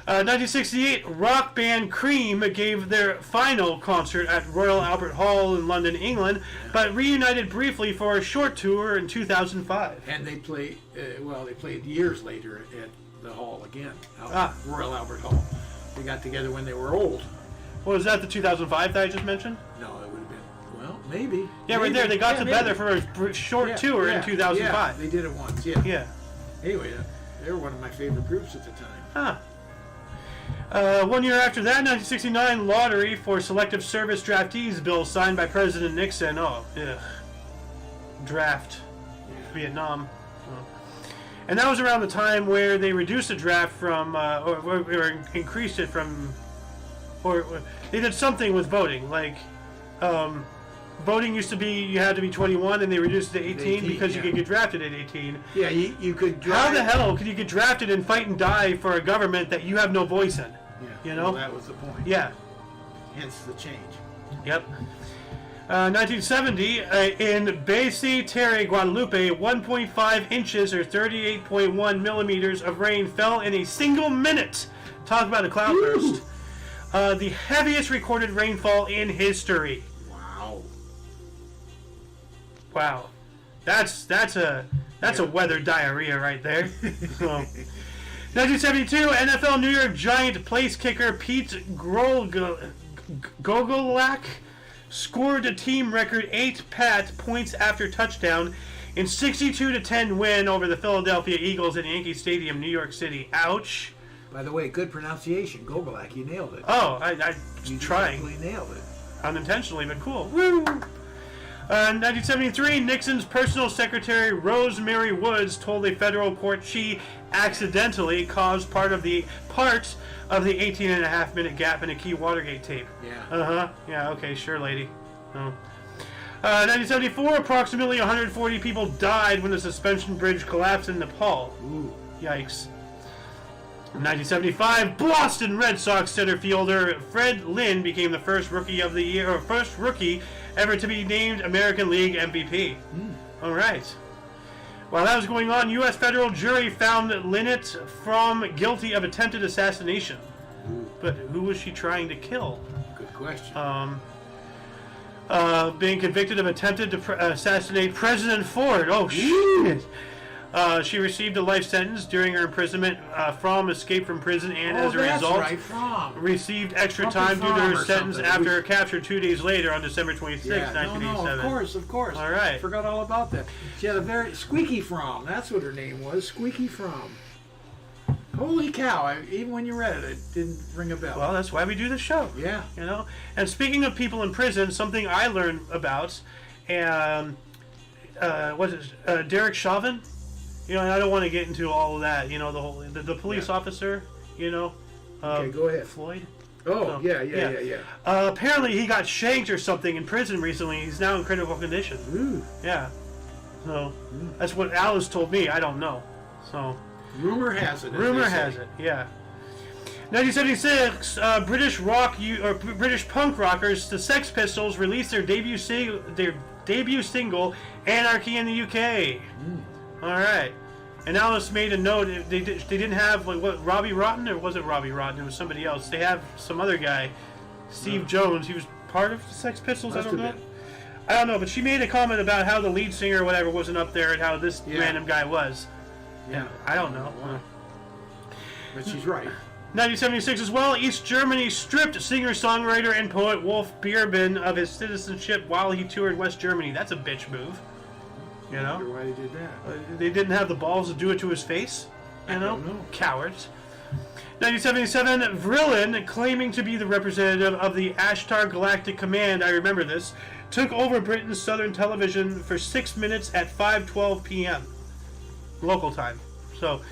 1968, rock band Cream gave their final concert at Royal Albert Hall in London, England, but reunited briefly for a short tour in 2005. And they played, they played years later at the hall again, Royal Albert Hall. They got together when they were old. Well, was that the 2005 that I just mentioned? No, it would have been, maybe. Yeah, right there. They got together for a short tour in 2005. Yeah, they did it once, Yeah. Anyway, they were one of my favorite groups at the time. Huh. 1 year after that, 1969, lottery for selective service draftees bill signed by President Nixon. Oh, ugh. Draft. Vietnam. Oh. And that was around the time where they reduced the draft from, or increased it from, or they did something with voting, like voting used to be you had to be 21, and they reduced it to 18 because you yeah. could get drafted at 18. Yeah, you could drive. How the hell could you get drafted and fight and die for a government that you have no voice in? Yeah, You know? well, that was the point. Yeah. Hence the change. Yep. 1970, in Basse Terre, Guadeloupe, 1.5 inches or 38.1 millimeters of rain fell in a single minute. Talk about a cloudburst. The heaviest recorded rainfall in history. Wow. Wow. That's a weather diarrhea right there. So, 1972, NFL New York Giant place kicker Pete Gogolak scored a team record 8 points after touchdown in 62-10 win over the Philadelphia Eagles at Yankee Stadium, New York City. Ouch. By the way, good pronunciation. Gogolak, you nailed it. Oh, I You trying. definitely nailed it. Unintentionally, but cool. Woo! 1973, Nixon's personal secretary Rosemary Woods told a federal court she accidentally caused part of the 18.5-minute gap in a key Watergate tape. Yeah. Yeah, okay, sure, lady. Oh. 1974, approximately 140 people died when the suspension bridge collapsed in Nepal. Ooh. Yikes. 1975, Boston Red Sox center fielder Fred Lynn became the first rookie of the year, or first rookie ever to be named American League MVP. All right. While that was going on, U.S. federal jury found Lynette Fromm guilty of attempted assassination. But who was she trying to kill? Good question. Being convicted of attempted to assassinate President Ford. Oh, shit. She received a life sentence during her imprisonment. Fromm escaped from prison and, as a result, received extra time due to her sentence after her capture 2 days later on December 26, 1987. No, of course. All right. I forgot all about that. She had a very Squeaky Fromm. That's what her name was. Squeaky Fromm. Holy cow! Even when you read it, it didn't ring a bell. Well, that's why we do this show. Yeah. You know. And speaking of people in prison, something I learned about, and Derek Chauvin. You know, and I don't want to get into all of that. You know, the police officer. You know. Okay, go ahead. Floyd. Oh, So, yeah. Apparently, he got shanked or something in prison recently. He's now in critical condition. Ooh. Yeah. So that's what Alice told me. I don't know. So. Rumor has it. Rumor has it. Yeah. 1976, British punk rockers, the Sex Pistols, released their debut single, "Anarchy in the UK." All right. And Alice made a note. They didn't have Robbie Rotten, or was it Robbie Rotten? It was somebody else. They have some other guy, Steve Jones. He was part of the Sex Pistols. I don't know. But she made a comment about how the lead singer or whatever wasn't up there, and how this random guy was. Yeah. I don't know. But she's right. 1976 as well, East Germany stripped singer-songwriter and poet Wolf Biermann of his citizenship while he toured West Germany. That's a bitch move. You know? I wonder why they did that. They didn't have the balls to do it to his face. You know? I don't know. Cowards. 1977, Vrillin, claiming to be the representative of the Ashtar Galactic Command, I remember this, took over Britain's Southern Television for 6 minutes at 5:12 p.m. local time. So,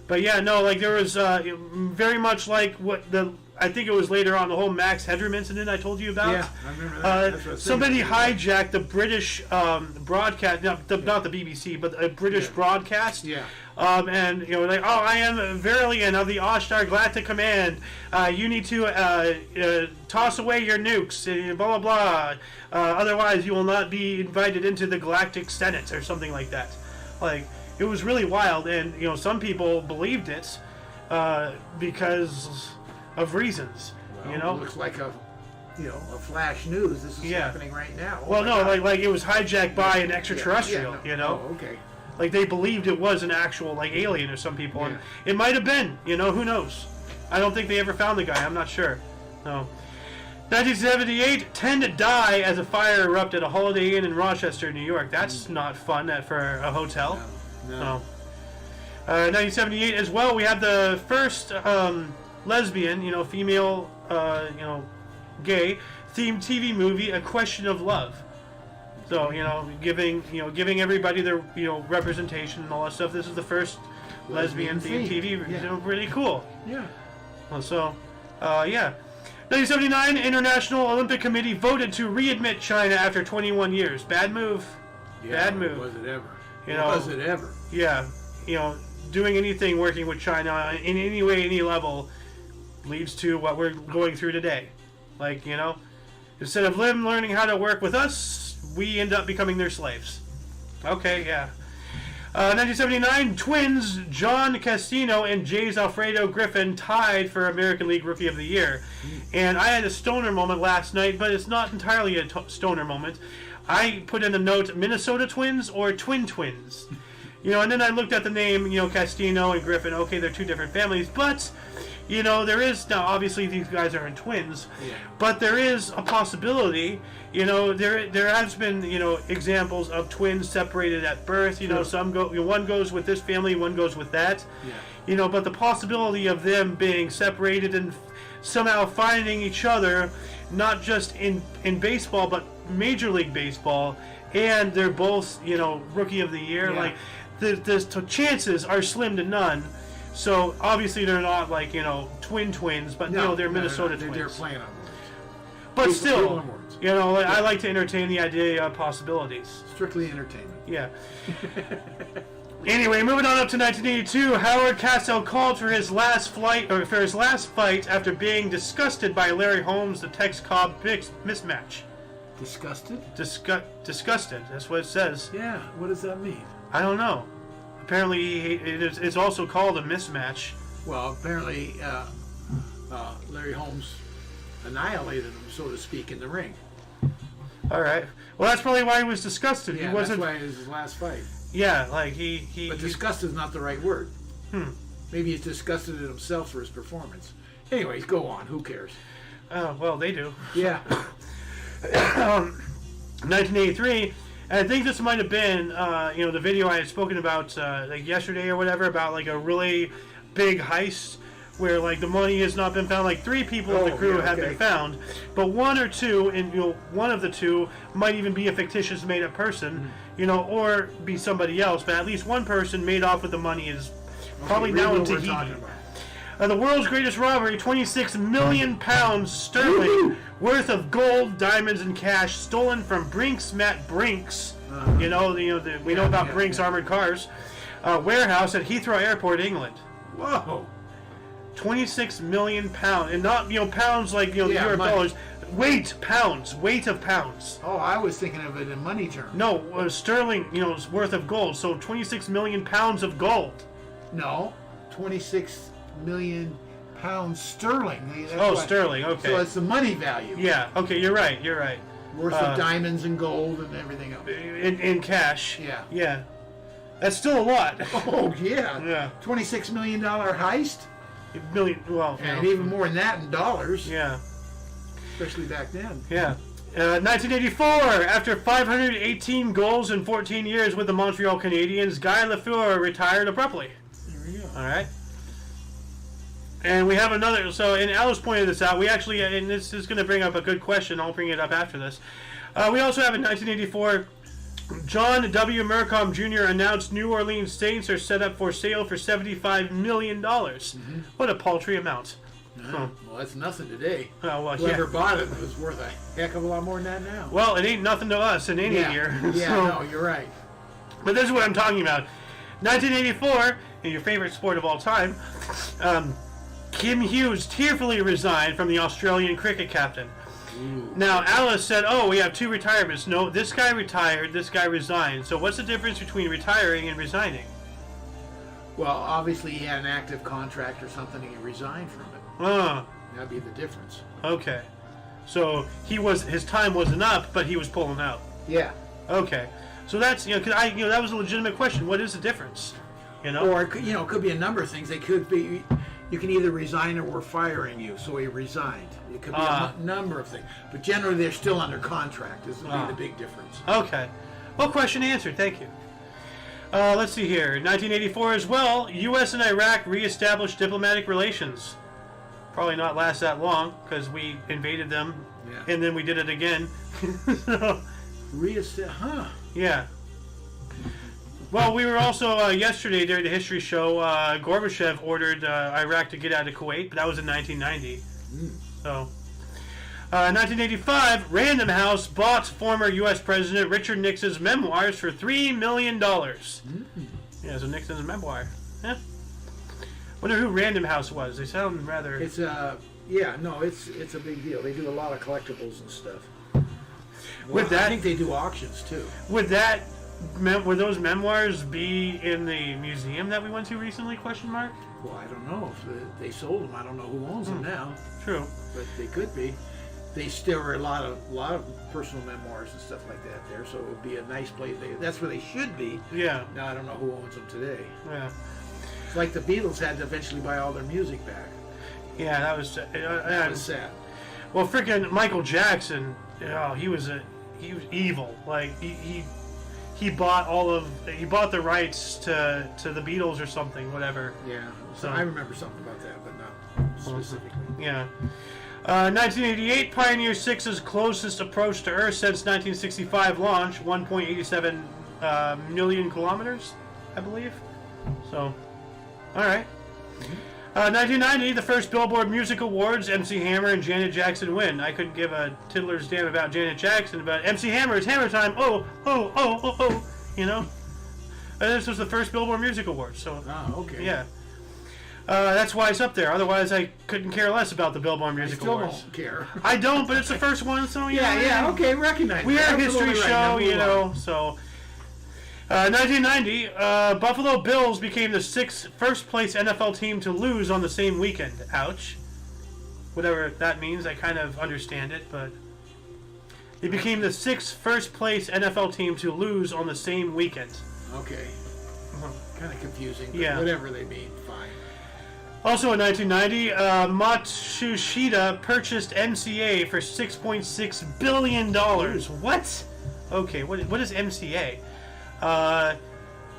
but yeah, no, like there was very much like I think it was later on the whole Max Headroom incident I told you about. Yeah, I remember that. That's what Somebody hijacked the British broadcast, not the BBC, but a British broadcast. Yeah. And like, oh, I am Verilian of the Ashtar Galactic Command. You need to toss away your nukes, blah blah blah. Otherwise, you will not be invited into the Galactic Senate or something like that. Like, it was really wild, and some people believed it because of reasons. Well, it looks like a flash news. This is happening right now. Well, no, like it was hijacked by an extraterrestrial. Oh, okay. Like they believed it was an actual alien or some people, and it might have been. Who knows? I don't think they ever found the guy. I'm not sure. No. 1978, 10 die as a fire erupted at a Holiday Inn in Rochester, New York. That's not fun for a hotel. No. 1978 as well, we had the first lesbian, female, gay themed TV movie, A Question of Love. So, giving everybody their, representation and all that stuff. This is the first lesbian themed TV. Yeah. Really cool. Yeah. So, yeah. 1979, International Olympic Committee voted to readmit China after 21 years. Bad move. Yeah, Bad move. Was it ever? You know, Was it ever? Yeah. You know, doing anything working with China in any way, any level, leads to what we're going through today. Like, you know, instead of them learning how to work with us, we end up becoming their slaves. Okay, yeah. 1979, twins John Castino and Jays Alfredo Griffin tied for American League Rookie of the Year. And I had a stoner moment last night, but it's not entirely a stoner moment. I put in a note, Minnesota Twins or Twin Twins. You know, and then I looked at the name, you know, Castino and Griffin. Okay, they're two different families, but, you know, there is, now obviously these guys aren't twins, but there is a possibility, you know, there has been, you know, examples of twins separated at birth, you know, some go, you know, one goes with this family, one goes with that, you know, but the possibility of them being separated and somehow finding each other, not just in baseball, but Major League Baseball, and they're both, you know, Rookie of the Year, like, the chances are slim to none. So obviously they're not like, you know, twins, but no, they're Minnesota twins. They're playing on words. But still, you know, like, I like to entertain the idea of possibilities. Strictly entertainment. Yeah. Anyway, moving on up to 1982, Howard Cosell called for his last fight after being disgusted by Larry Holmes' the Tex Cobb mismatch. Disgusted? Disgusted. That's what it says. Yeah. What does that mean? I don't know. Apparently, it's also called a mismatch. Well, apparently, Larry Holmes annihilated him, so to speak, in the ring. All right. Well, that's probably why he was disgusted. Yeah, he wasn't. That's why it was his last fight. Yeah, like he. But disgusted is not the right word. Maybe he's disgusted at himself for his performance. Anyways, go on. Who cares? Oh, well, they do. Yeah. 1983. And I think this might have been, you know, the video I had spoken about like yesterday or whatever, about like a really big heist where like the money has not been found. Like 3 people in the crew have been found, but 1 or 2, and you know, one of the 2 might even be a fictitious made-up person, you know, or be somebody else. But at least one person made off with the money is probably now in Tahiti. The world's greatest robbery, 26 million pounds sterling worth of gold, diamonds, and cash stolen from Matt Brinks. We know about Brinks armored cars. Warehouse at Heathrow Airport, England. Whoa. 26 million pounds, and not, you know, pounds like, you know, the euro dollars. Weight of pounds. Oh, I was thinking of it in money terms. No, sterling, you know, worth of gold. So 26 million pounds of gold. No, 26 million pounds sterling. Sterling, okay. So it's the money value. Yeah, okay, you're right. Worth of diamonds and gold and everything else. In cash. Yeah. Yeah. That's still a lot. Oh, yeah. Yeah. $26 million heist? And even more than that in dollars. Yeah. Especially back then. Yeah. 1984, after 518 goals in 14 years with the Montreal Canadiens, Guy Lafleur retired abruptly. There we go. All right. And we have another, so, and Alice pointed this out, we actually, and this is going to bring up a good question, I'll bring it up after this. We also have in 1984, John W. Mercom Jr. announced New Orleans Saints are set up for sale for $75 million. What a paltry amount. Well, that's nothing today. Whoever bought it was worth a heck of a lot more than that now. Well, it ain't nothing to us in any year. No, you're right. But this is what I'm talking about. 1984, in your favorite sport of all time, Kim Hughes tearfully resigned from the Australian cricket captain. Now, Alice said, oh, we have 2 retirements. No, this guy retired, this guy resigned. So what's the difference between retiring and resigning? Well, obviously he had an active contract or something and he resigned from it. That'd be the difference. Okay. So his time wasn't up, but he was pulling out. Yeah. Okay. So that's, you know, cause that was a legitimate question. What is the difference? You know? Or, you know, it could be a number of things. They could be, you can either resign or we're firing you. So he resigned. It could be a number of things. But generally they're still under contract. This would be the big difference. Okay. Well, question answered. Thank you. Let's see here. 1984 as well, U.S. and Iraq reestablished diplomatic relations. Probably not last that long because we invaded them and then we did it again. Yeah. Well, we were also, yesterday during the history show, Gorbachev ordered Iraq to get out of Kuwait, but that was in 1990. So, 1985, Random House bought former U.S. President Richard Nixon's memoirs for $3 million. Yeah, so Nixon's memoir. Yeah. Wonder who Random House was. They sound rather... It's a big deal. They do a lot of collectibles and stuff. With that, I think they do auctions too. Would those memoirs be in the museum that we went to recently? ? Well, I don't know if they sold them. I don't know who owns them now. True, but they could be. They still are a lot of personal memoirs and stuff like that there. So it would be a nice place. That's where they should be. Yeah. Now I don't know who owns them today. Yeah. It's like the Beatles had to eventually buy all their music back. Yeah, that was sad. Well, freaking Michael Jackson, he was evil. Like he bought the rights to the Beatles or something, whatever. Yeah. So I remember something about that, but not specifically. Yeah. 1988, Pioneer 6's closest approach to Earth since 1965 launch, 1.87 million kilometers, I believe. So, all right. 1990, the first Billboard Music Awards, MC Hammer and Janet Jackson win. I couldn't give a tiddler's damn about Janet Jackson, but MC Hammer, it's Hammer time. Oh, you know? This was the first Billboard Music Awards, so... Oh, okay. Yeah. That's why it's up there. Otherwise, I couldn't care less about the Billboard Music Awards. I still don't care. I don't, but it's the first one, so yeah, okay, recognize. We are a history right. show, you know, so... 1990, Buffalo Bills became the sixth first-place NFL team to lose on the same weekend. Ouch. Whatever that means, I kind of understand it, but... They became the sixth first-place NFL team to lose on the same weekend. Okay. Kind of confusing, but yeah. Whatever they mean, fine. Also in 1990, Matsushita purchased MCA for $6.6 billion. What? Okay, what is MCA?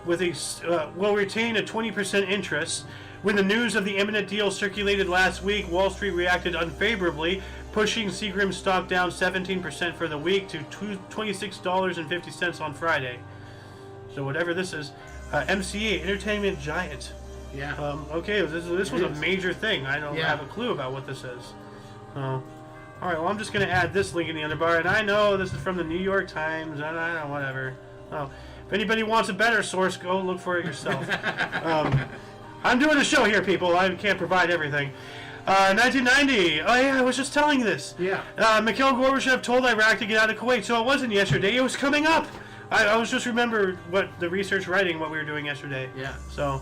Will retain a 20% interest. When the news of the imminent deal circulated last week, Wall Street reacted unfavorably, pushing Seagram's stock down 17% for the week to $26.50 on Friday. So whatever this is, MCA, entertainment giant. Yeah. Okay, this was a major thing. I don't have a clue about what this is. All right, well, I'm just going to add this link in the underbar, and I know this is from the New York Times, and I don't know, whatever. Oh, if anybody wants a better source, go look for it yourself. I'm doing a show here, people. I can't provide everything. 1990. Oh, yeah, I was just telling you this. Yeah. Mikhail Gorbachev told Iraq to get out of Kuwait, so it wasn't yesterday. It was coming up. I was just remember what the research writing what we were doing yesterday. Yeah. So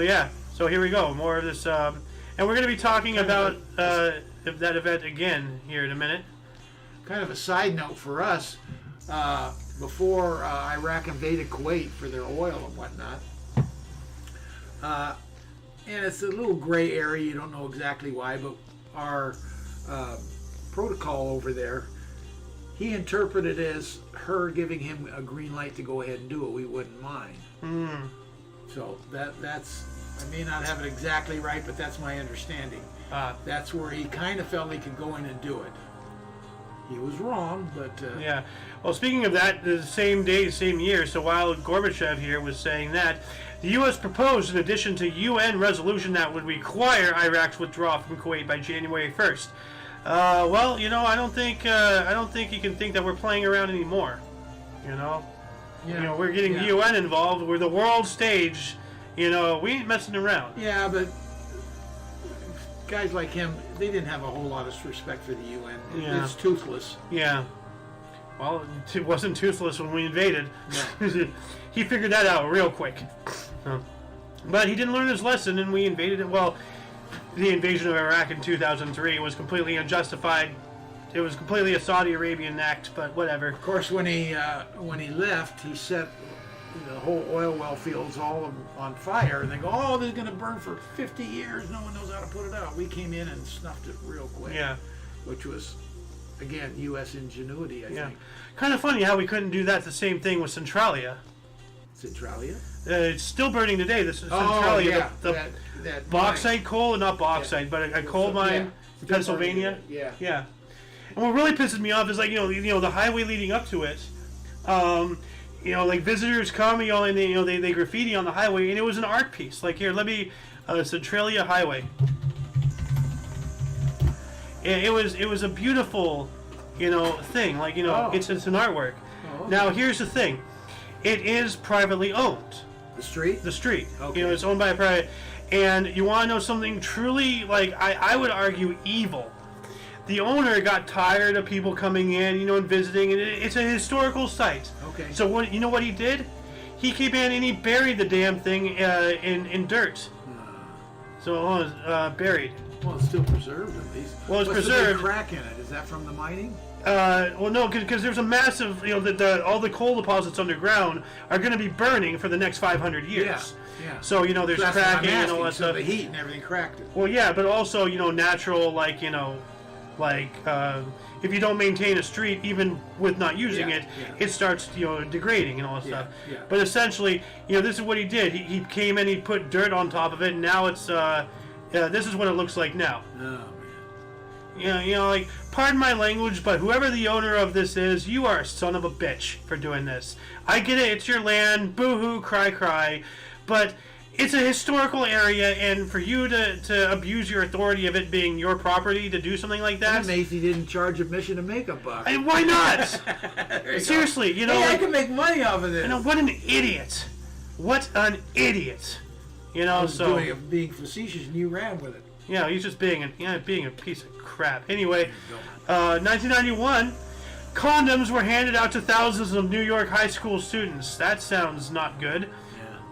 yeah. So here we go. More of this, and we're going to be talking about that event again here in a minute. Kind of a side note for us. Before Iraq invaded Kuwait for their oil and whatnot, and it's a little gray area. You don't know exactly why, but our protocol over there, he interpreted as her giving him a green light to go ahead and do it. We wouldn't mind. So that's I may not have it exactly right, but that's my understanding. That's where he kind of felt he could go in and do it. He was wrong, but... Yeah. Well, speaking of that, the same day, same year, so while Gorbachev here was saying that, the U.S. proposed an addition to UN resolution that would require Iraq's withdrawal from Kuwait by January 1st. Well, you know, I don't think you can think that we're playing around anymore. You know? Yeah. You know, we're getting the UN involved. We're the world stage. You know, we ain't messing around. Yeah, but... guys like him, they didn't have a whole lot of respect for the UN. It's toothless. Yeah. Well, it wasn't toothless when we invaded. No. He figured that out real quick. But he didn't learn his lesson, and we invaded it. Well, the invasion of Iraq in 2003 was completely unjustified. It was completely a Saudi Arabian act, but whatever. Of course, when he left, he set the whole oil well fields all on fire, and they go, oh, they're going to burn for 50 years. No one knows how to put it out. We came in and snuffed it real quick. Yeah. Which was, again, U.S. ingenuity, I think. Kind of funny how we couldn't do that the same thing with Centralia. Centralia? It's still burning today. This is Centralia. That bauxite coal, not bauxite, but a coal mine in Pennsylvania. Yeah. And what really pisses me off is, like, you know, the highway leading up to it. You know, like, visitors come, you know, and they graffiti on the highway, and it was an art piece. Like, here, let me, Centralia Highway. It was a beautiful, thing. Like, it's an artwork. Oh, okay. Now, here's the thing. It is privately owned. The street? The street. Okay. It's owned by a private. And you want to know something truly, like, I would argue evil. The owner got tired of people coming in, and visiting, and it's a historical site. Okay. So what he did? He came in and he buried the damn thing in dirt. So it was buried. Well, it's still preserved at least. Well, it's What's preserved. The big crack in it? Is that from the mining? Well, no, because there's a massive, all the coal deposits underground are going to be burning for the next 500 years. Yeah. So, there's That's what I'm cracking and all that asking, stuff. So the heat and everything cracked it. Well, yeah, but also, natural, if you don't maintain a street, even with not using it, it starts, degrading and all that stuff. Yeah. But essentially, this is what he did. He came in, he put dirt on top of it, and now it's, this is what it looks like now. Oh, man. Pardon my language, but whoever the owner of this is, you are a son of a bitch for doing this. I get it, it's your land, boo-hoo, cry, but it's a historical area, and for you to abuse your authority of it being your property to do something like that... I'm amazed he didn't charge admission to make a buck. And why not? Seriously, Hey, I can make money off of this. What an idiot. What an idiot. I was being facetious, and you ran with it. Yeah, he's just being a piece of crap. Anyway, 1991, condoms were handed out to thousands of New York high school students. That sounds not good. Yeah.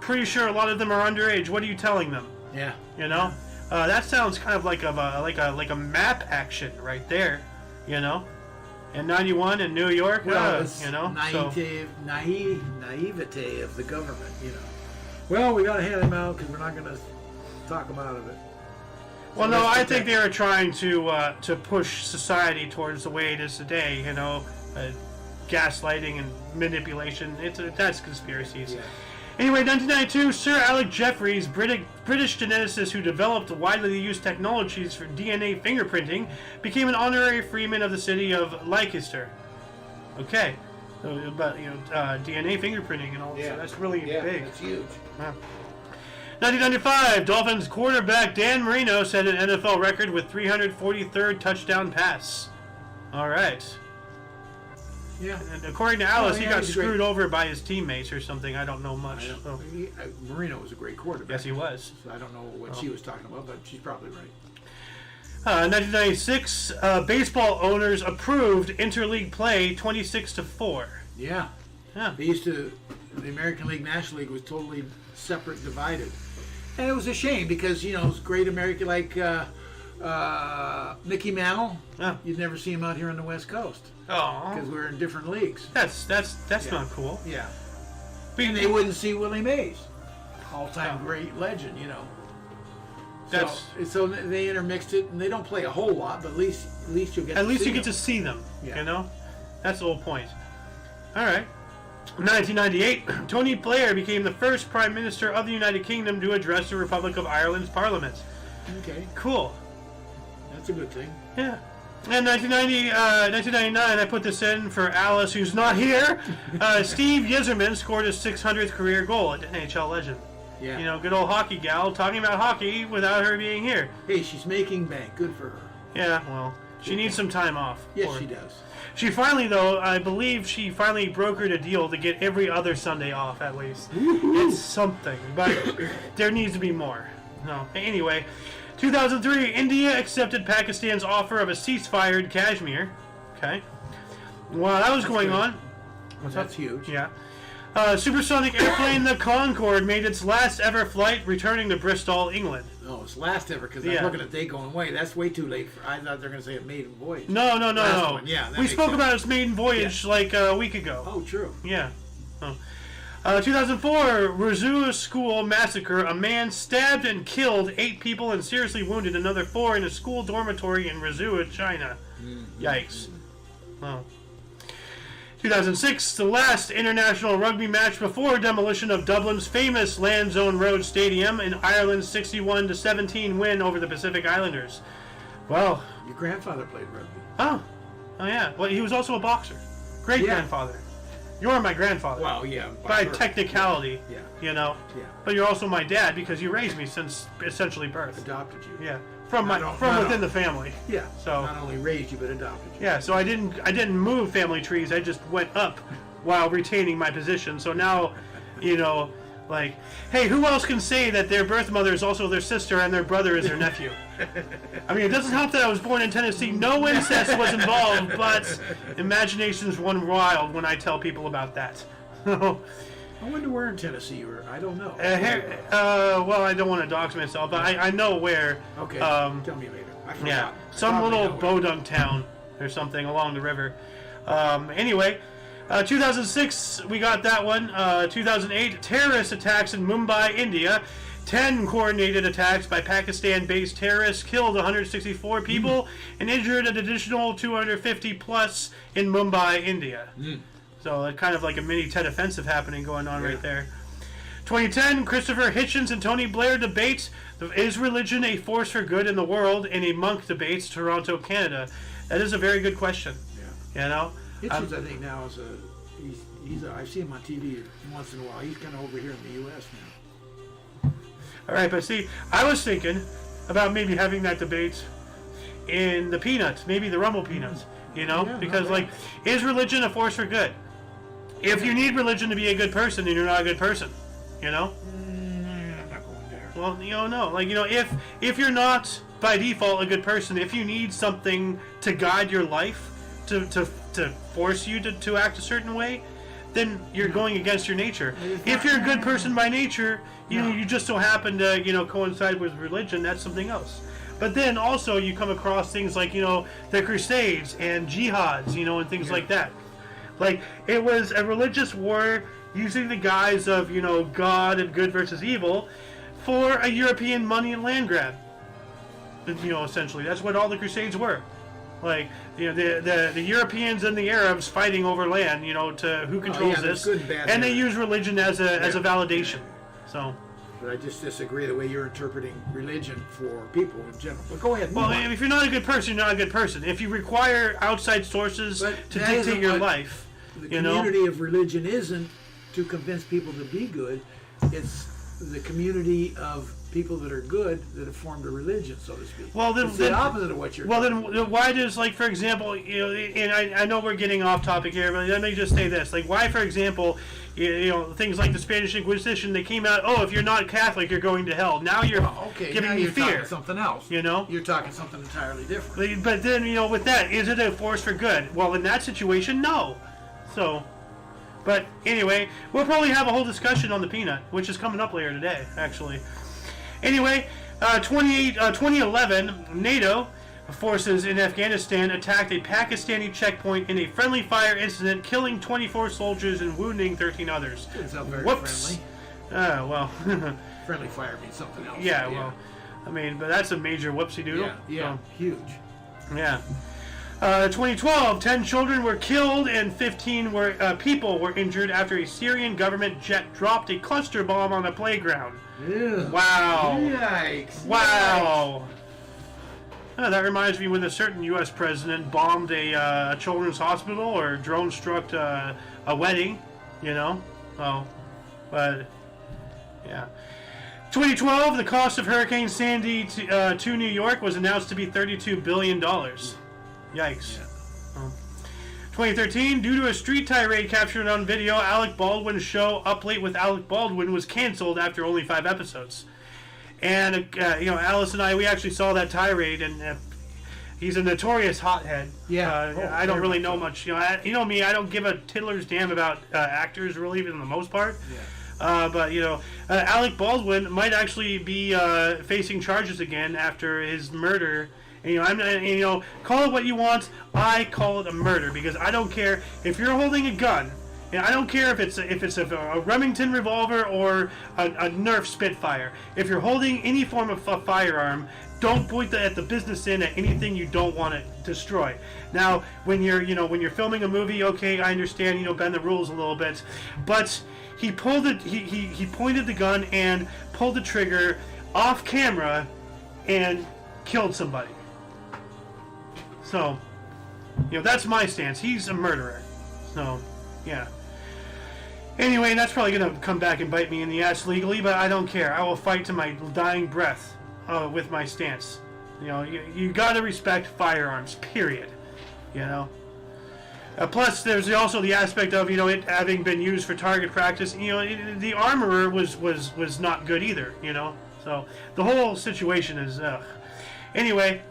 Pretty sure a lot of them are underage. What are you telling them? Yeah. That sounds kind of like a map action right there. In 91 in New York. Naivete of the government. Well, we got to hand him out because we're not going to talk him out of it. Well, no, I think they are trying to push society towards the way it is today. Gaslighting and manipulation. That's conspiracies. Yeah. Anyway, 1992, Sir Alec Jeffreys, British geneticist who developed widely used technologies for DNA fingerprinting, became an honorary freeman of the city of Leicester. Okay, but DNA fingerprinting and all that. So that's really big. That's huge. Yeah. 1995, Dolphins quarterback Dan Marino set an NFL record with 343rd touchdown pass. All right. Yeah. And according to Alice, he got screwed over by his teammates or something. I don't know much. Marino was a great quarterback. Yes, he was. So I don't know what she was talking about, but she's probably right. 1996, baseball owners approved interleague play 26-4. Yeah. Yeah. The American League, National League was totally separate, divided. And it was a shame because, it was great American, like Mickey Mantle. Yeah. You'd never see him out here on the West Coast. Oh. Because we're in different leagues. That's not cool. Yeah. And they wouldn't see Willie Mays. All-time great legend, So they intermixed it, and they don't play a whole lot, but at least you'll get. At least you them. get to see them. Yeah. That's the whole point. All right. 1998, Tony Blair became the first Prime Minister of the United Kingdom to address the Republic of Ireland's Parliament. Okay. Cool. That's a good thing. Yeah. And 1999, I put this in for Alice, who's not here. Steve Yzerman scored his 600th career goal, an NHL legend. Yeah. Good old hockey gal talking about hockey without her being here. Hey, she's making bank. Good for her. Yeah, well, she needs some time off. Yes, she does. She finally, though, I believe she finally brokered a deal to get every other Sunday off, at least. Woo-hoo. It's something, but there needs to be more. No. Anyway, 2003, India accepted Pakistan's offer of a ceasefire in Kashmir. Okay. While that was going on... That's huge. Yeah. Supersonic airplane the Concorde made its last ever flight, returning to Bristol, England. No, it's last ever, because I'm looking at they going away. That's way too late. I thought they were going to say a maiden voyage. No. One. Yeah, we spoke about its maiden voyage like a week ago. Oh, true. Yeah. 2004, Rizua school massacre. A man stabbed and killed 8 people and seriously wounded another 4 in a school dormitory in Rizua, China. Yikes. Well. 2006, the last international rugby match before demolition of Dublin's famous Lansdowne Road Stadium in Ireland's 61-17 win over the Pacific Islanders. Well, your grandfather played rugby. Oh yeah. Well, he was also a boxer. Great grandfather. You're my grandfather. Well, yeah. By birth. technicality. Yeah. You know. Yeah. But you're also my dad because you raised me since essentially birth. Adopted you. Yeah. From within the family. Yeah. So not only raised you but adopted you. yeah. So I didn't move family trees. I just went up while retaining my position. So now, you know, like, hey, who else can say that their birth mother is also their sister and their brother is their nephew? I mean, it doesn't help that I was born in Tennessee. No incest was involved, but imaginations run wild when I tell people about that. I wonder where in Tennessee you were. I don't know. Well, I don't want to dox myself, but I know where. Okay. Tell me later. I forgot. Yeah, some little bodunk town or something along the river. Anyway, 2006, we got that one. 2008, terrorist attacks in Mumbai, India. 10 coordinated attacks by Pakistan-based terrorists killed 164 people and injured an additional 250 plus in Mumbai, India. So kind of like a mini Tet offensive happening going on right there. 2010, Christopher Hitchens and Tony Blair debate, is religion a force for good in the world? And a monk debates, Toronto, Canada. That is a very good question. Yeah. You know? Hitchens, I think now is I see him on TV once in a while. He's kind of over here in the U.S. now. All right, but see, I was thinking about maybe having that debate in the Peanuts, maybe the Rumble Peanuts, you know? Yeah, because, like, is religion a force for good? If you need religion to be a good person, then you're not a good person, you know? I'm not going there. Well, you don't know. Like, you know, if you're not, by default, a good person, if you need something to guide your life, to force you to act a certain way, then you're going against your nature. If you're a good person by nature, you just so happen to, you know, coincide with religion, that's something else. But then also you come across things like, you know, the Crusades and jihads, you know, and things like that. Like, it was a religious war using the guise of, you know, God and good versus evil for a European money and land grab. You know, essentially. That's what all the Crusades were. Like, you know, the Europeans and the Arabs fighting over land, you know, to who controls this. Good and bad and there. they use religion as a validation. So. But I just disagree the way you're interpreting religion for people in general. But go ahead. Well, if you're not a good person, you're not a good person. If you require outside sources to dictate your life, the community of religion isn't to convince people to be good. It's the community of people that are good that have formed a religion, so to speak. Well, then, it's the opposite of what you're. Well, then why does, like, for example, you know, and I know we're getting off topic here, but let me just say this: like, why, for example, you know, things like the Spanish Inquisition, they came out, oh, if you're not Catholic, you're going to hell. Now you're giving me fear. Talking something else. You know, you're talking something entirely different. But then, you know, with that, is it a force for good? Well, in that situation, no. So. But anyway, we'll probably have a whole discussion on the peanut, which is coming up later today, actually. Anyway, 2011, NATO forces in Afghanistan attacked a Pakistani checkpoint in a friendly fire incident, killing 24 soldiers and wounding 13 others. Doesn't sound very Whoops. friendly. Well. Friendly fire means something else. Yeah, well, I mean, but that's a major whoopsie doodle. Yeah, huge. Yeah. 2012, 10 children were killed and 15 people were injured after a Syrian government jet dropped a cluster bomb on a playground. Ew. Wow. Yikes. Wow. Yikes. That reminds me when a certain U.S. president bombed a children's hospital or drone-struck a wedding, you know? Oh, but, yeah. 2012, the cost of Hurricane Sandy to New York was announced to be $32 billion. Yikes. Yeah. 2013, due to a street tirade captured on video, Alec Baldwin's show Up Late with Alec Baldwin was canceled after only 5 episodes. And, you know, Alice and I, we actually saw that tirade, and he's a notorious hothead. Yeah. I don't really know much. You know me, I don't give a tiddler's damn about actors, really, for the most part. Yeah. But, you know, Alec Baldwin might actually be facing charges again after his murder. And, you know, call it what you want. I call it a murder because I don't care if you're holding a gun, and I don't care if it's a Remington revolver or a Nerf Spitfire. If you're holding any form of a firearm, don't point at the business end at anything you don't want to destroy. Now, when you're filming a movie, okay, I understand, you know, bend the rules a little bit, but he pointed the gun and pulled the trigger off camera and killed somebody. So, you know, that's my stance. He's a murderer. So, yeah. Anyway, that's probably going to come back and bite me in the ass legally, but I don't care. I will fight to my dying breath with my stance. You know, you got to respect firearms, period. You know? Plus, there's also the aspect of, you know, it having been used for target practice. You know, the armorer was not good either, you know? So, the whole situation is, Anyway,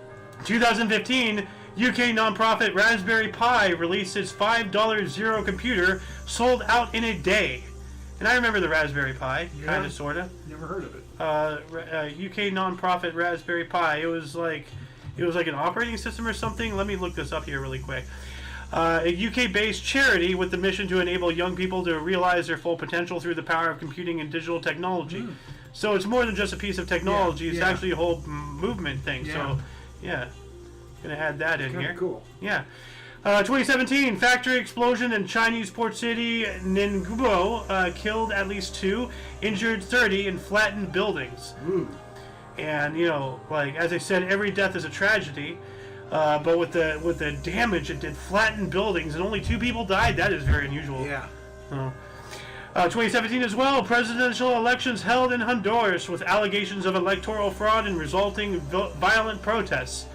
2015, UK nonprofit Raspberry Pi released its $5 Zero computer, sold out in a day. And I remember the Raspberry Pi, kind of, sort of. Never heard of it. UK nonprofit Raspberry Pi. It was like an operating system or something. Let me look this up here really quick. A UK-based charity with the mission to enable young people to realize their full potential through the power of computing and digital technology. So it's more than just a piece of technology. It's actually a whole movement thing. So, yeah. Gonna add that in here. Cool. Yeah. 2017, factory explosion in Chinese port city Ningbo killed at least 2, injured 30, and flattened buildings. Ooh. And, you know, like, as I said, every death is a tragedy. But with the damage, it did flatten buildings, and only 2 people died. That is very unusual. Yeah. 2017 as well, presidential elections held in Honduras with allegations of electoral fraud and resulting violent protests.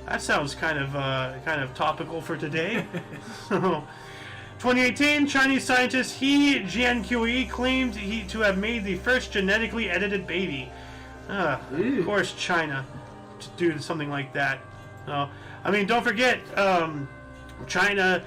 That sounds kind of topical for today. 2018, Chinese scientist He Jiankui claimed to have made the first genetically edited baby. Of course, China to do something like that. I mean, don't forget, China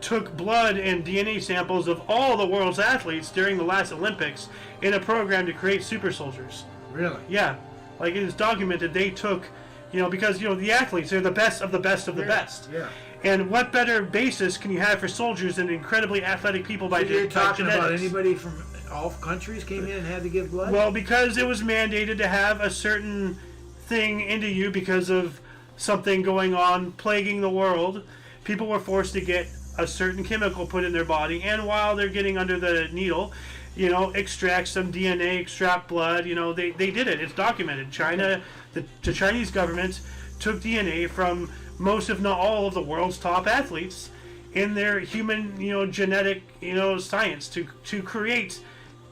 took blood and DNA samples of all the world's athletes during the last Olympics in a program to create super soldiers. Really? Yeah. Like, it is documented they took, you know, because, you know, the athletes are the best of the best of the best. Yeah. And what better basis can you have for soldiers than incredibly athletic people by You're talking genetics? about anybody from all countries came in and had to give blood? Well, because it was mandated to have a certain thing into you because of something going on plaguing the world. People were forced to get a certain chemical put in their body, and while they're getting under the needle, you know, extract some DNA, extract blood, you know, they did it. It's documented. China, the Chinese government took DNA from most, if not all, of the world's top athletes in their human, you know, genetic, you know, science to create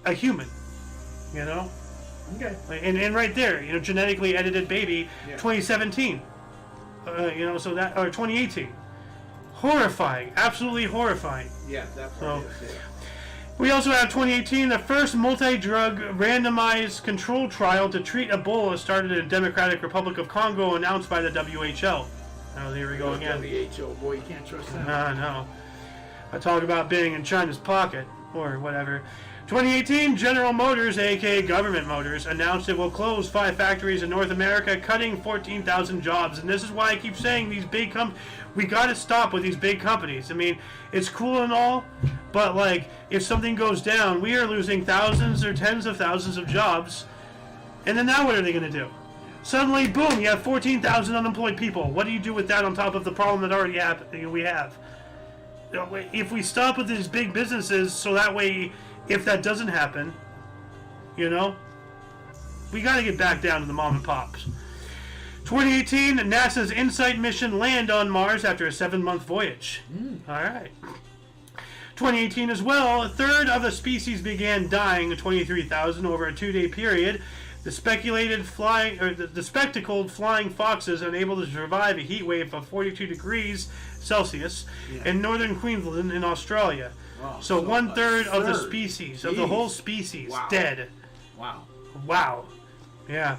a human, you know? Okay. And right there, you know, genetically edited baby, 2017. You know, so that, or 2018. Horrifying, absolutely horrifying. Yeah, that's We also have 2018, the first multi-drug randomized controlled trial to treat Ebola started in the Democratic Republic of Congo, announced by the WHO. Oh, there we go again. WHO, boy, you can't trust them. No. I talk about being in China's pocket, or whatever. 2018, General Motors, aka Government Motors, announced it will close 5 factories in North America, cutting 14,000 jobs. And this is why I keep saying these big we got to stop with these big companies. I mean, it's cool and all, but like, if something goes down, we are losing thousands or tens of thousands of jobs. And then now what are they going to do? Suddenly, boom, you have 14,000 unemployed people. What do you do with that on top of the problem that already we have? If we stop with these big businesses, so that way, if that doesn't happen, you know, we got to get back down to the mom and pops. 2018, NASA's InSight mission land on Mars after a 7-month voyage. All right. 2018 as well, a third of the species began dying, 23,000 over a 2-day period. The spectacled flying foxes unable to survive a heat wave of 42 degrees Celsius in northern Queensland in Australia. Wow. So 1/3 of the species, of the whole species, dead. Wow. Yeah.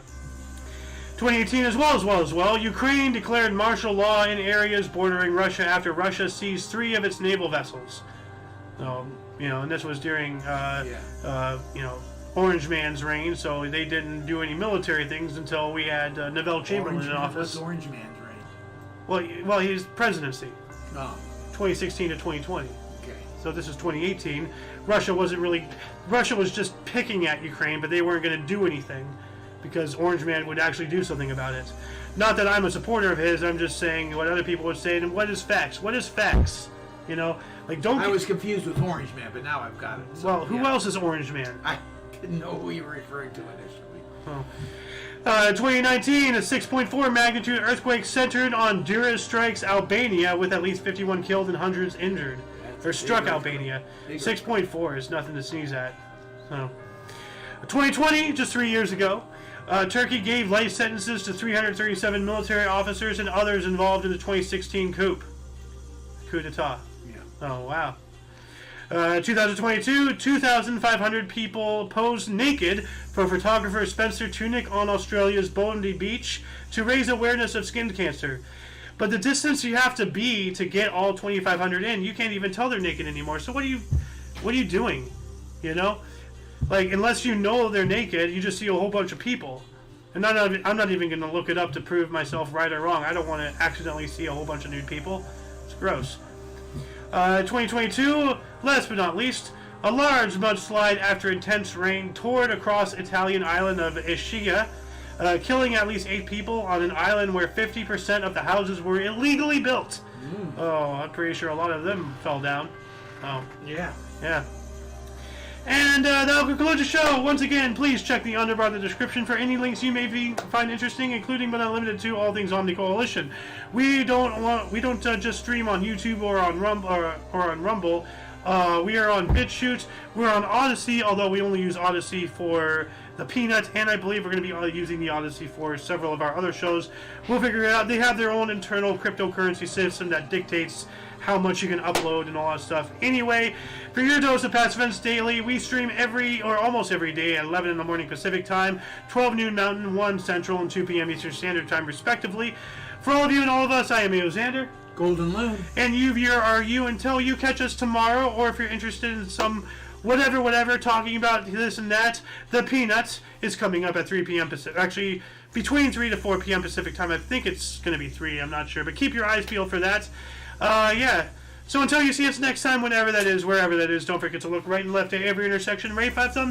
2018 as well, Ukraine declared martial law in areas bordering Russia after Russia seized 3 of its naval vessels. You know, and this was during, you know, Orange Man's reign, so they didn't do any military things until we had Neville Chamberlain in office. What's Orange Man's reign? Well, his presidency. 2016 to 2020. Okay. So this is 2018. Russia was just picking at Ukraine, but they weren't going to do anything because Orange Man would actually do something about it. Not that I'm a supporter of his, I'm just saying what other people would say, and what is facts? What is facts? You know, like I was confused with Orange Man, but now I've got it. So, well, who else is Orange Man? I didn't know who you were referring to initially. 2019, a 6.4 magnitude earthquake centered on Dura strikes Albania with at least 51 killed and hundreds injured. Or struck Albania. 6.4 is nothing to sneeze at. So, 2020, just 3 years ago, Turkey gave life sentences to 337 military officers and others involved in the 2016 coup d'etat. Yeah. Oh, wow. 2022, 2,500 people posed naked for photographer Spencer Tunick on Australia's Bondi Beach to raise awareness of skin cancer. But the distance you have to be to get all 2,500 in, you can't even tell they're naked anymore. So what are you doing? You know? Like, unless you know they're naked, you just see a whole bunch of people. And I'm not even going to look it up to prove myself right or wrong. I don't want to accidentally see a whole bunch of nude people. It's gross. 2022, last but not least, a large mudslide after intense rain tore across Italian island of Ischia, killing at least 8 people on an island where 50% of the houses were illegally built. Oh, I'm pretty sure a lot of them fell down. Oh. Yeah. Yeah. And that'll conclude the show. Once again, please check the underbar of the description for any links you may find interesting, including but not limited to all things Omni Coalition. We don't just stream on YouTube or on Rumble. We are on BitChute. We're on Odyssey, although we only use Odyssey for the Peanuts, and I believe we're going to be using the Odyssey for several of our other shows. We'll figure it out. They have their own internal cryptocurrency system that dictates how much you can upload and all that stuff. Anyway, for your dose of past events daily, we stream almost every day at 11 in the morning Pacific Time, 12 noon Mountain, 1 Central, and 2 p.m. Eastern Standard Time, respectively. For all of you and all of us, I am Xander. Golden Loon. And you are you until you catch us tomorrow, or if you're interested in some whatever, talking about this and that, the Peanuts is coming up at 3 p.m. Pacific. Actually, between 3 to 4 p.m. Pacific Time. I think it's going to be 3. I'm not sure. But keep your eyes peeled for that. Yeah. So until you see us next time, whenever that is, wherever that is, don't forget to look right and left at every intersection. Rate 5 thumbs